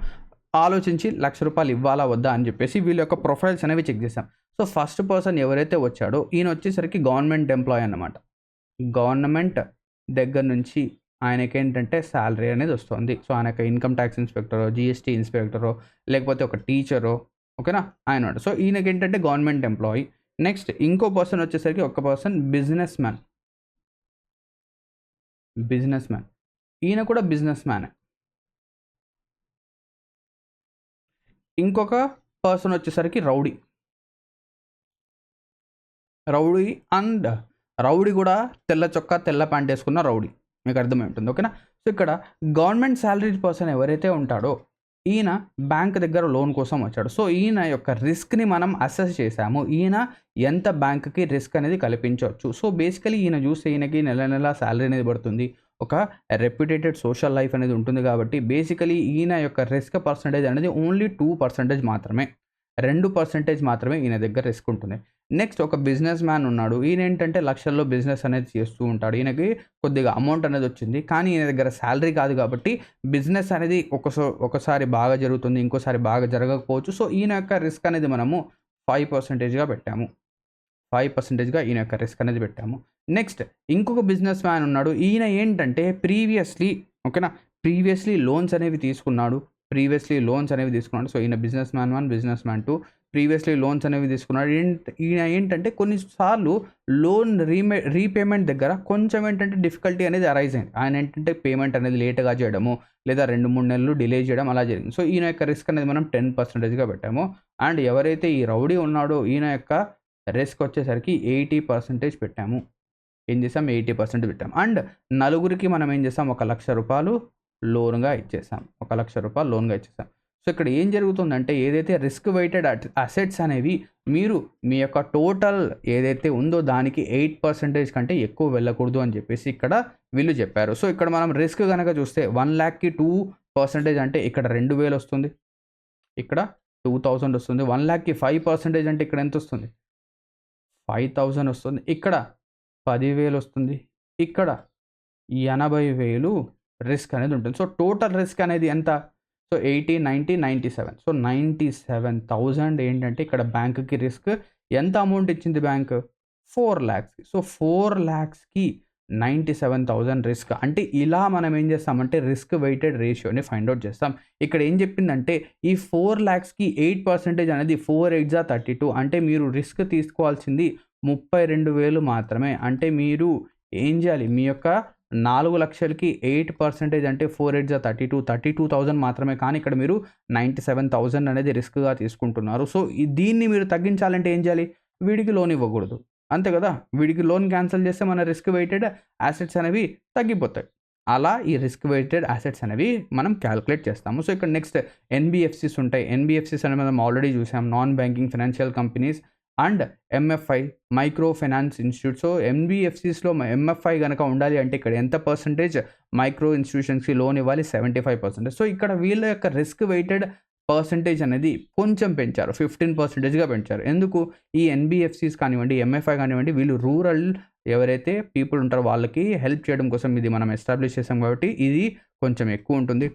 ఆలోచించి ₹1,00,000 ఇవ్వాలా వద్దా అని చెప్పేసి వీళ్ళ యొక్క ప్రొఫైల్స్ అనేవి చెక్ చేసాం. సో, ఫస్ట్ పర్సన్ ఎవరైతే వచ్చాడో ఈయన వచ్చేసరికి గవర్నమెంట్ ఎంప్లాయీ అన్నమాట. గవర్నమెంట్ దగ్గర నుంచి ఆయనకేంటంటే సాలరీ అనేది వస్తుంది. సో, ఆయనకి ఇన్కమ్ ట్యాక్స్ ఇన్స్పెక్టరో, GST ఇన్స్పెక్టరో, లేకపోతే ఒక టీచరో, ఓకేనా? ఆయన. సో, ఈయనకేంటంటే గవర్నమెంట్ ఎంప్లాయీ. నెక్స్ట్ ఇంకో పర్సన్ వచ్చేసరికి ఒక పర్సన్ బిజినెస్ మ్యాన్. ఈయన కూడా బిజినెస్ మ్యానే. ఇంకొక పర్సన్ వచ్చేసరికి రౌడీ కూడా తెల్ల చొక్కా తెల్ల ప్యాంట్ వేసుకున్న రౌడీ. మీకు అర్థమై ఉంటుంది. ఓకేనా? సో, ఇక్కడ గవర్నమెంట్ సాలరీడ్ పర్సన్ ఎవరైతే ఉంటాడో ఈయన బ్యాంక్ దగ్గర లోన్ కోసం వచ్చాడు. సో, ఈయన యొక్క రిస్క్‌ని మనం అసెస్ చేసాము. ఈయన ఎంత బ్యాంక్‌కి రిస్క్ అనేది కల్పించవచ్చు. సో, బేసికలీ ఈయన చూస్తే ఈయనకి నెల సాలరీ అనేది పడుతుంది. ఒక రెప్యుటేటెడ్ సోషల్ లైఫ్ అనేది ఉంటుంది కాబట్టి బేసికలీ ఈయన యొక్క రిస్క్ పర్సెంటేజ్ అనేది ఓన్లీ 2% మాత్రమే. 2% మాత్రమే ఈయన దగ్గర రిస్క్ ఉంటుంది. నెక్స్ట్ ఒక బిజినెస్ మ్యాన్ ఉన్నాడు. ఈయన ఏంటంటే లక్షల్లో బిజినెస్ అనేది చేస్తూ ఉంటాడు. ఈయనకి కొద్దిగా అమౌంట్ అనేది వచ్చింది. కానీ ఈయన దగ్గర సాలరీ కాదు కాబట్టి బిజినెస్ అనేది ఒకసారి బాగా జరుగుతుంది, ఇంకోసారి బాగా జరగకపోవచ్చు. సో, ఈయన యొక్క రిస్క్ అనేది మనము 5%గా పెట్టాము. 5%గా ఈయన యొక్క రిస్క్ అనేది పెట్టాము. నెక్స్ట్ ఇంకొక బిజినెస్ మ్యాన్ ఉన్నాడు. ఈయన ఏంటంటే ప్రీవియస్లీ లోన్స్ అనేవి తీసుకున్నాడు. సో, ఈయన business man 1, business man 2 previously loans అనేవి తీసుకున్నాడు. ఈయన ఏంటంటే కొన్నిసార్లు లోన్ రీపేమెంట్ దగ్గర కొంచెం ఏంటంటే డిఫికల్టీ అనేది అరైజ్ అయింది. ఆయన ఏంటంటే పేమెంట్ అనేది లేట్‌గా చేయడము, లేదా 2-3 నెలలు డిలే చేయడం అలా జరిగింది. సో, ఈయన యొక్క రిస్క్ అనేది మనం 10%గా పెట్టాము. అండ్ ఎవరైతే ఈ రౌడీ ఉన్నాడో ఈయన యొక్క రిస్క్ వచ్చేసరికి 80% పెట్టాము. ఏం చేసాం? 80% పెట్టాం. అండ్ నలుగురికి మనం ఏం చేసాం? ₹1,00,000 లోన్‌గా ఇచ్చేసాం. లోన్‌గా ఇచ్చేసాం. సో, ఇక్కడ ఏం జరుగుతుందంటే ఏదైతే రిస్క్ వెయిటెడ్ అసెట్స్ అనేవి మీరు మీ యొక్క టోటల్ ఏదైతే ఉందో దానికి 8% కంటే ఎక్కువ వెళ్ళకూడదు అని చెప్పేసి ఇక్కడ వీళ్ళు చెప్పారు. సో, ఇక్కడ మనం రిస్క్ గనక చూస్తే 1,00,000కి 2% అంటే ఇక్కడ 2,000 వస్తుంది. ఇక్కడ 2,000 వస్తుంది. 1,00,000కి 5% అంటే ఇక్కడ ఎంత వస్తుంది? 5,000 వస్తుంది. ఇక్కడ 10,000 వస్తుంది. ఇక్కడ 80,000 రిస్క్ అనేది ఉంటుంది. సో, టోటల్ రిస్క్ అనేది ఎంత? సో, 80, 90, 97. సో, 97,000 ఏంటంటే ఇక్కడ బ్యాంక్‌కి రిస్క్ ఎంత అమౌంట్ ఇచ్చింది బ్యాంక్? 4 lakhs. So 4 lakhsకి 97,000 risk. అంటే ఇలా మనం ఏం చేస్తామంటే రిస్క్ వెయిటెడ్ రేషియోని ఫైండ్ ఔట్ చేస్తాం. ఇక్కడ ఏం చెప్పిందంటే ఈ 4 lakhsకి 8% అనేది 4 8 జా 32. అంటే మీరు రిస్క్ తీసుకోవాల్సింది 32,000 మాత్రమే. అంటే మీరు ఏం చేయాలి? మీ యొక్క 4,00,000కి 8% అంటే 4 8 జా 32,000 మాత్రమే. కానీ ఇక్కడ మీరు 97,000 అనేది రిస్క్‌గా తీసుకుంటున్నారు. సో, దీన్ని మీరు తగ్గించాలంటే ఏం చేయాలి? వీడికి లోన్ ఇవ్వకూడదు. అంతే కదా! వీడికి లోన్ క్యాన్సెల్ చేస్తే మన రిస్క్ వెయిటెడ్ అసెట్స్ అనేవి తగ్గిపోతాయి. అలా ఈ రిస్క్ వెయిటెడ్ అసెట్స్ అనేవి మనం క్యాలిక్యులేట్ చేస్తాము. సో, ఇక్కడ నెక్స్ట్ ఎన్‌బీఎఫ్‌సీస్ ఉంటాయి. ఎన్‌బీఎఫ్‌సీస్ అనేవి మనం ఆల్రెడీ చూసాం. Non banking financial companies and MFI micro finance institute. So, ఎన్‌బీఎఫ్‌సీస్‌లో ఎంఎఫ్ఐ గనక ఉండాలి అంటే ఇక్కడ ఎంత పర్సెంటేజ్ మైక్రో ఇన్‌స్టిట్యూషన్స్‌కి లోన్ ఇవ్వాలి? 75%. సో, ఇక్కడ వీళ్ళ యొక్క రిస్క్ వెయిటెడ్ పర్సెంటేజ్ అనేది కొంచెం పెంచారు. 15%గా పెంచారు. ఎందుకు? ఈ ఎన్‌బీఎఫ్‌సీస్ కానివ్వండి, ఎంఎఫ్ఐ కానివ్వండి, వీళ్ళు రూరల్ ఎవరైతే పీపుల్ ఉంటారో వాళ్ళకి హెల్ప్ చేయడం కోసం ఇది మనం ఎస్టాబ్లిష్ చేసాం కాబట్టి ఇది కొంచెం ఎక్కువ ఉంటుంది.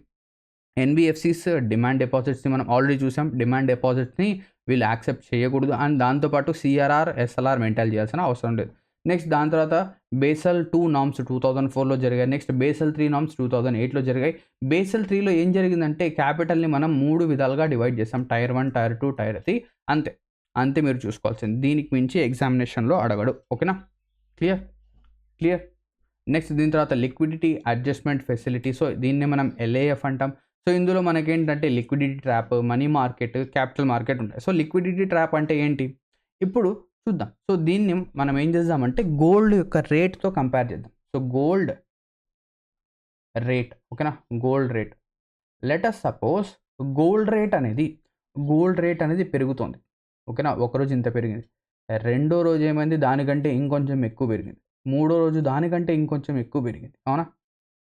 ఎన్‌బీఎఫ్‌సీస్ డిమాండ్ డిపాజిట్స్‌ని మనం ఆల్రెడీ చూసాం. డిమాండ్ డిపాజిట్స్‌ని వీళ్ళు యాక్సెప్ట్ చేయకూడదు. అండ్ దాంతో పాటు సీఆర్ఆర్, ఎస్ఎల్ఆర్ మెయింటైన్ చేయాల్సిన అవసరం లేదు. నెక్స్ట్ దాని తర్వాత బేసల్ 2 నార్మ్స్ 2004లో జరిగాయి. నెక్స్ట్ బేసల్ 3 నార్మ్స్ 2008లో జరిగాయి. బేసల్ 3లో ఏం జరిగిందంటే క్యాపిటల్‌ని మనం 3 విధాలుగా డివైడ్ చేసాం. టైర్ 1, టైర్ 2, టైర్ 3 అంతే. అంతే మీరు చూసుకోవాల్సింది. దీనికి మించి ఎగ్జామినేషన్‌లో అడగడు. ఓకేనా? క్లియర్? క్లియర్? నెక్స్ట్ దీని తర్వాత లిక్విడిటీ అడ్జస్ట్‌మెంట్ ఫెసిలిటీ. సో, దీన్నే మనం ఎల్ఏఎఫ్ అంటాం. సో, ఇందులో మనకేంటంటే liquidity trap, money market, capital market ఉంటాయి. సో, లిక్విడిటీ ట్రాప్ అంటే ఏంటి? ఇప్పుడు చూద్దాం. సో, దీన్ని మనం ఏం చేద్దామంటే గోల్డ్ యొక్క రేట్‌తో కంపేర్ చేద్దాం. సో, గోల్డ్ రేట్ ఓకేనా? Gold rate. Let us suppose gold rate అనేది పెరుగుతోంది. ఓకేనా? ఒకరోజు ఇంత పెరిగింది. రెండో రోజు ఏమైంది? దానికంటే ఇంకొంచెం ఎక్కువ పెరిగింది. మూడో రోజు దానికంటే ఇంకొంచెం ఎక్కువ పెరిగింది. అవునా?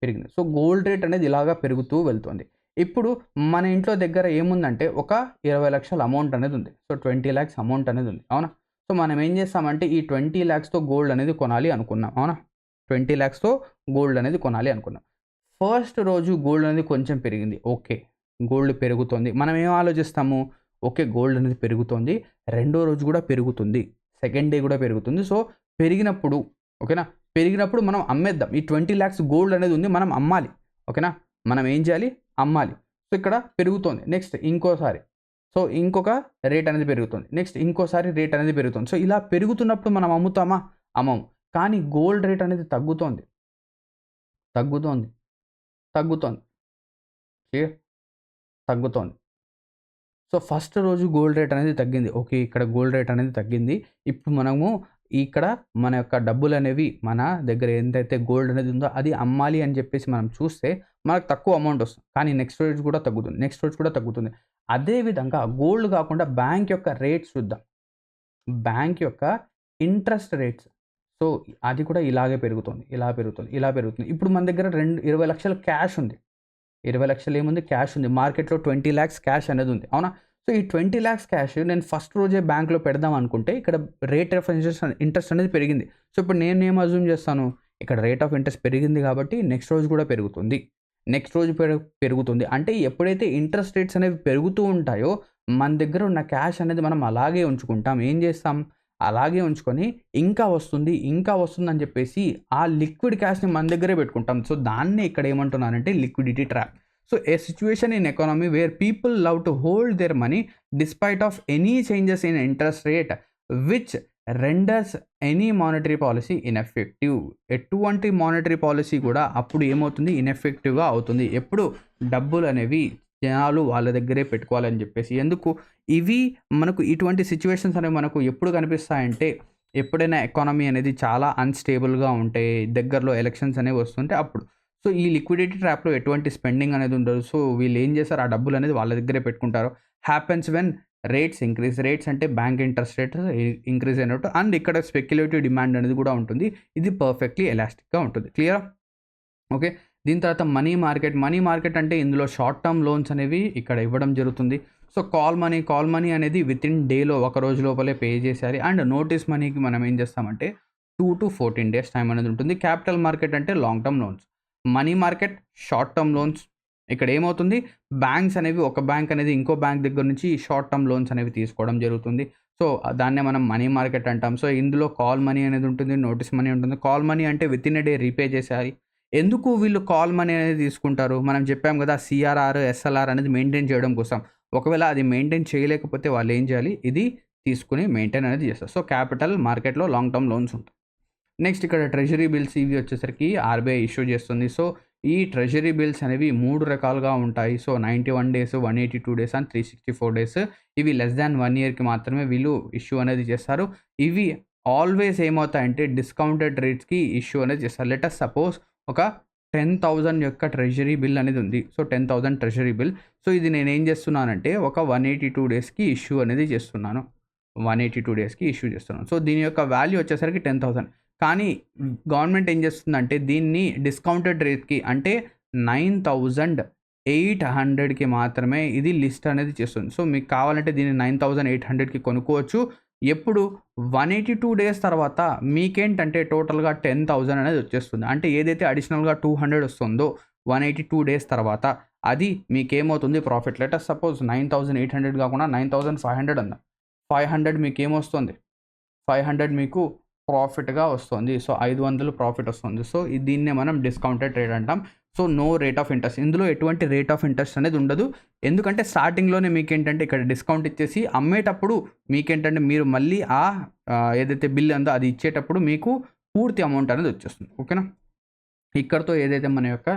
పెరిగింది. సో, గోల్డ్ రేట్ అనేది ఇలాగా పెరుగుతూ వెళ్తుంది. ఇప్పుడు మన ఇంట్లో దగ్గర ఏముందంటే ఒక 20,00,000 అమౌంట్ అనేది ఉంది. సో, 20 లాక్స్ అమౌంట్ అనేది ఉంది. అవునా? సో, మనం ఏం చేస్తామంటే ఈ 20 లాక్స్‌తో గోల్డ్ అనేది కొనాలి అనుకున్నాం. అవునా? 20 లాక్స్‌తో గోల్డ్ అనేది కొనాలి అనుకున్నాం. ఫస్ట్ రోజు గోల్డ్ అనేది కొంచెం పెరిగింది. ఓకే. గోల్డ్ పెరుగుతోంది. మనం ఏం ఆలోచిస్తాము? ఓకే. గోల్డ్ అనేది పెరుగుతోంది. రెండో రోజు కూడా పెరుగుతుంది. సెకండ్ డే కూడా పెరుగుతుంది. సో, పెరిగినప్పుడు ఓకేనా? పెరిగినప్పుడు మనం అమ్మేద్దాం. ఈ 20 లాక్స్ గోల్డ్ అనేది ఉంది. మనం అమ్మాలి. ఓకేనా? మనం ఏం చేయాలి? అమ్మాలి. సో, ఇక్కడ పెరుగుతోంది. నెక్స్ట్ ఇంకోసారి. సో, ఇంకొక రేట్ అనేది పెరుగుతుంది. నెక్స్ట్ ఇంకోసారి రేట్ అనేది పెరుగుతుంది. సో, ఇలా పెరుగుతున్నప్పుడు మనం అమ్ముతామా? అమ్మము. కానీ గోల్డ్ రేట్ అనేది తగ్గుతోంది. తగ్గుతోంది. తగ్గుతోంది. క్లియర్? తగ్గుతోంది. సో, ఫస్ట్ రోజు గోల్డ్ రేట్ అనేది తగ్గింది. ఓకే. ఇక్కడ గోల్డ్ రేట్ అనేది తగ్గింది. ఇప్పుడు మనము ఇక్కడ మన యొక్క డబ్బులనేవి మన దగ్గర ఎంతైతే గోల్డ్ అనేది ఉందో అది అమ్మాలి అని చెప్పేసి మనం చూస్తే మనకు తక్కువ అమౌంట్ వస్తుంది. కానీ నెక్స్ట్ రోజు కూడా తగ్గుతుంది. నెక్స్ట్ రోజు కూడా తగ్గుతుంది. అదే విధంగా గోల్డ్ కాకుండా బ్యాంక్ యొక్క రేట్స్ చూద్దాం. బ్యాంక్ యొక్క ఇంట్రెస్ట్ రేట్స్. సో, అది కూడా ఇలాగే పెరుగుతుంది. ఇలా పెరుగుతుంది. ఇలా పెరుగుతుంది. ఇప్పుడు మన దగ్గర 20,00,000 క్యాష్ ఉంది. 20,00,000 ఏముంది? క్యాష్ ఉంది. మార్కెట్‌లో 20 లాక్స్ క్యాష్ అనేది ఉంది. అవునా? సో, ఈ 20 లాక్స్ క్యాష్ నేను ఫస్ట్ రోజే బ్యాంక్‌లో పెడదాం అనుకుంటే ఇక్కడ రేట్ ఆఫ్ ఇంట్రెస్ట్ అనేది పెరిగింది. సో, ఇప్పుడు నేను ఏం అజ్యూమ్ చేస్తాను? ఇక్కడ రేట్ ఆఫ్ ఇంట్రెస్ట్ పెరిగింది కాబట్టి నెక్స్ట్ రోజు కూడా పెరుగుతుంది. నెక్స్ట్ రోజు పెరుగుతుంది. అంటే ఎప్పుడైతే ఇంట్రెస్ట్ రేట్స్ అనేవి పెరుగుతూ ఉంటాయో మన దగ్గర ఉన్న క్యాష్ అనేది మనం అలాగే ఉంచుకుంటాం. ఏం చేస్తాం? అలాగే ఉంచుకొని ఇంకా వస్తుంది, ఇంకా వస్తుందని చెప్పేసి ఆ లిక్విడ్ క్యాష్‌ని మన దగ్గరే పెట్టుకుంటాం. సో, దాన్నే ఇక్కడ ఏమంటున్నానంటే liquidity trap. So, a situation in economy where people love to hold their money despite of any changes in interest rate which renders any monetary policy ineffective. ఎటువంటి మానిటరీ పాలసీ కూడా అప్పుడు ఏమవుతుంది? ఇన్‌ఎఫెక్టివ్‌గా అవుతుంది. ఎప్పుడు డబ్బులనేవి జనాలు వాళ్ళ దగ్గరే పెట్టుకోవాలని చెప్పేసి. ఎందుకు? ఇవి మనకు ఇటువంటి సిట్యుయేషన్స్ అనేవి మనకు ఎప్పుడు కనిపిస్తాయంటే ఎప్పుడైనా ఎకానమీ అనేది చాలా అన్‌స్టేబుల్‌గా ఉంటే, దగ్గరలో ఎలక్షన్స్ అనేవి వస్తుంటే అప్పుడు. సో, ఈ లిక్విడిటీ ట్రాప్‌లో ఎటువంటి స్పెండింగ్ అనేది ఉండదు. సో, వీళ్ళు ఏం చేస్తారు? ఆ డబ్బులనేది వాళ్ళ దగ్గరే పెట్టుకుంటారు. Happens when rates increase. Rates అంటే బ్యాంక్ ఇంట్రెస్ట్ రేట్స్ ఇంక్రీజ్ అయినట్టు. అండ్ ఇక్కడ స్పెక్యులేటివ్ డిమాండ్ అనేది కూడా ఉంటుంది. ఇది పర్ఫెక్ట్‌లీ ఎలాస్టిక్‌గా ఉంటుంది. క్లియరా? ఓకే. దీని తర్వాత మనీ మార్కెట్. మనీ మార్కెట్ అంటే ఇందులో షార్ట్ టర్మ్ లోన్స్ అనేవి ఇక్కడ ఇవ్వడం జరుగుతుంది. సో, కాల్ మనీ అనేది వితిన్ డేలో ఒక రోజు లోపలే పే చేసేయాలి. అండ్ నోటీస్ మనీకి మనం ఏం చేస్తామంటే 2-14 డేస్ టైం అనేది ఉంటుంది. క్యాపిటల్ మార్కెట్ అంటే long term loans. Money market short term loans. ఇక్కడ ఏమవుతుంది? బ్యాంక్స్ అనేవి ఒక బ్యాంక్ అనేది ఇంకో బ్యాంక్ దగ్గర నుంచి షార్ట్ టర్మ్ లోన్స్ అనేవి తీసుకోవడం జరుగుతుంది. సో దాన్నే మనం మనీ మార్కెట్ అంటాం. సో ఇందులో కాల్ మనీ అనేది ఉంటుంది, నోటీస్ మనీ ఉంటుంది. కాల్ మనీ అంటే వితిన్ ఎ డే రీపే చేసేయాలి. ఎందుకు వీళ్ళు కాల్ మనీ అనేది తీసుకుంటారు? మనం చెప్పాం కదా, సీఆర్ఆర్, ఎస్ఎల్ఆర్ అనేది మెయింటైన్ చేయడం కోసం. ఒకవేళ అది మెయింటైన్ చేయలేకపోతే వాళ్ళు ఏం చేయాలి? ఇది తీసుకొని మెయింటైన్ అనేది చేస్తారు. సో క్యాపిటల్ మార్కెట్‌లో లాంగ్ టర్మ్ లోన్స్ ఉంటాయి. నెక్స్ట్ ఇక్కడ ట్రెజరీ బిల్స్ ఇవి వచ్చేసరికి ఆర్‌బీఐ ఇష్యూ చేస్తుంది. సో ఈ ట్రెజరీ బిల్స్ అనేవి 3 రకాలుగా ఉంటాయి. So 91 days, 182 days and 364 days. ఇవి లెస్ థాన్ 1 ఇయర్‌కి మాత్రమే వీళ్ళు ఇష్యూ అనేది చేస్తారు. ఇవి ఆల్వేస్ ఏమవుతాయంటే డిస్కౌంటెడ్ రేట్స్‌కి ఇష్యూ అనేది చేస్తారు. లెట్ అస్ సపోజ్ ఒక 10,000 యొక్క ట్రెజరీ బిల్ అనేది ఉంది. So 10,000 treasury bill. సో ఇది నేనేం చేస్తున్నానంటే ఒక 182 డేస్‌కి ఇష్యూ అనేది చేస్తున్నాను. 182 డేస్‌కి ఇష్యూ చేస్తున్నాను. సో దీని యొక్క వాల్యూ వచ్చేసరికి 10,000. కానీ గవర్నమెంట్ ఏం చేస్తుందంటే దీన్ని డిస్కౌంటెడ్ రేట్‌కి అంటే 9,800కి మాత్రమే ఇది లిస్ట్ అనేది చేస్తుంది. సో మీకు కావాలంటే దీన్ని 9,800కి కొనుక్కోవచ్చు. ఎప్పుడు 182 డేస్ తర్వాత మీకేంటంటే టోటల్‌గా 10,000 అనేది వచ్చేస్తుంది. అంటే ఏదైతే అడిషనల్‌గా 200 వస్తుందో 182 డేస్ తర్వాత అది మీకేమవుతుంది ప్రాఫిట్. లెట్ అస్ సపోజ్ 9,800 కాకుండా 9,500 అందాం. 500 మీకేమొస్తుంది? 500 మీకు ప్రాఫిట్‌గా వస్తుంది. సో 500 ప్రాఫిట్ వస్తుంది. సో దీన్నే మనం డిస్కౌంటెడ్ రేట్ అంటాం. So no rate of interest. ఇందులో ఎటువంటి రేట్ ఆఫ్ ఇంట్రెస్ట్ అనేది ఉండదు. ఎందుకంటే స్టార్టింగ్‌లోనే మీకేంటంటే ఇక్కడ డిస్కౌంట్ ఇచ్చేసి అమ్మేటప్పుడు మీకేంటంటే మీరు మళ్ళీ ఏదైతే బిల్ ఉందో అది ఇచ్చేటప్పుడు మీకు పూర్తి అమౌంట్ అనేది వచ్చేస్తుంది. ఓకేనా? ఇక్కడితో ఏదైతే మన యొక్క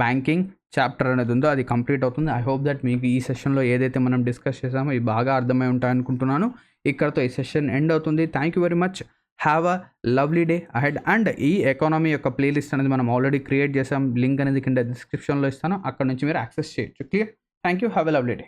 బ్యాంకింగ్ చాప్టర్ అనేది ఉందో అది కంప్లీట్ అవుతుంది. ఐ హోప్ దట్ మీకు ఈ సెషన్‌లో ఏదైతే మనం డిస్కస్ చేసామో ఇవి బాగా అర్థమై ఉంటాయనుకుంటున్నాను. ఇక్కడితో ఈ సెషన్ ఎండ్ అవుతుంది. Thank you very much. Have a lovely day ahead. And ఈ ఎకానమీ యొక్క ప్లేలిస్ట్ అనేది మనం ఆల్రెడీ క్రియేట్ చేసాం. లింక్ అనేది కింద డిస్క్రిప్షన్‌లో ఇస్తాను. అక్కడ నుంచి మీరు యాక్సెస్ చేయొచ్చు. Clear? Thank you. Have a lovely day.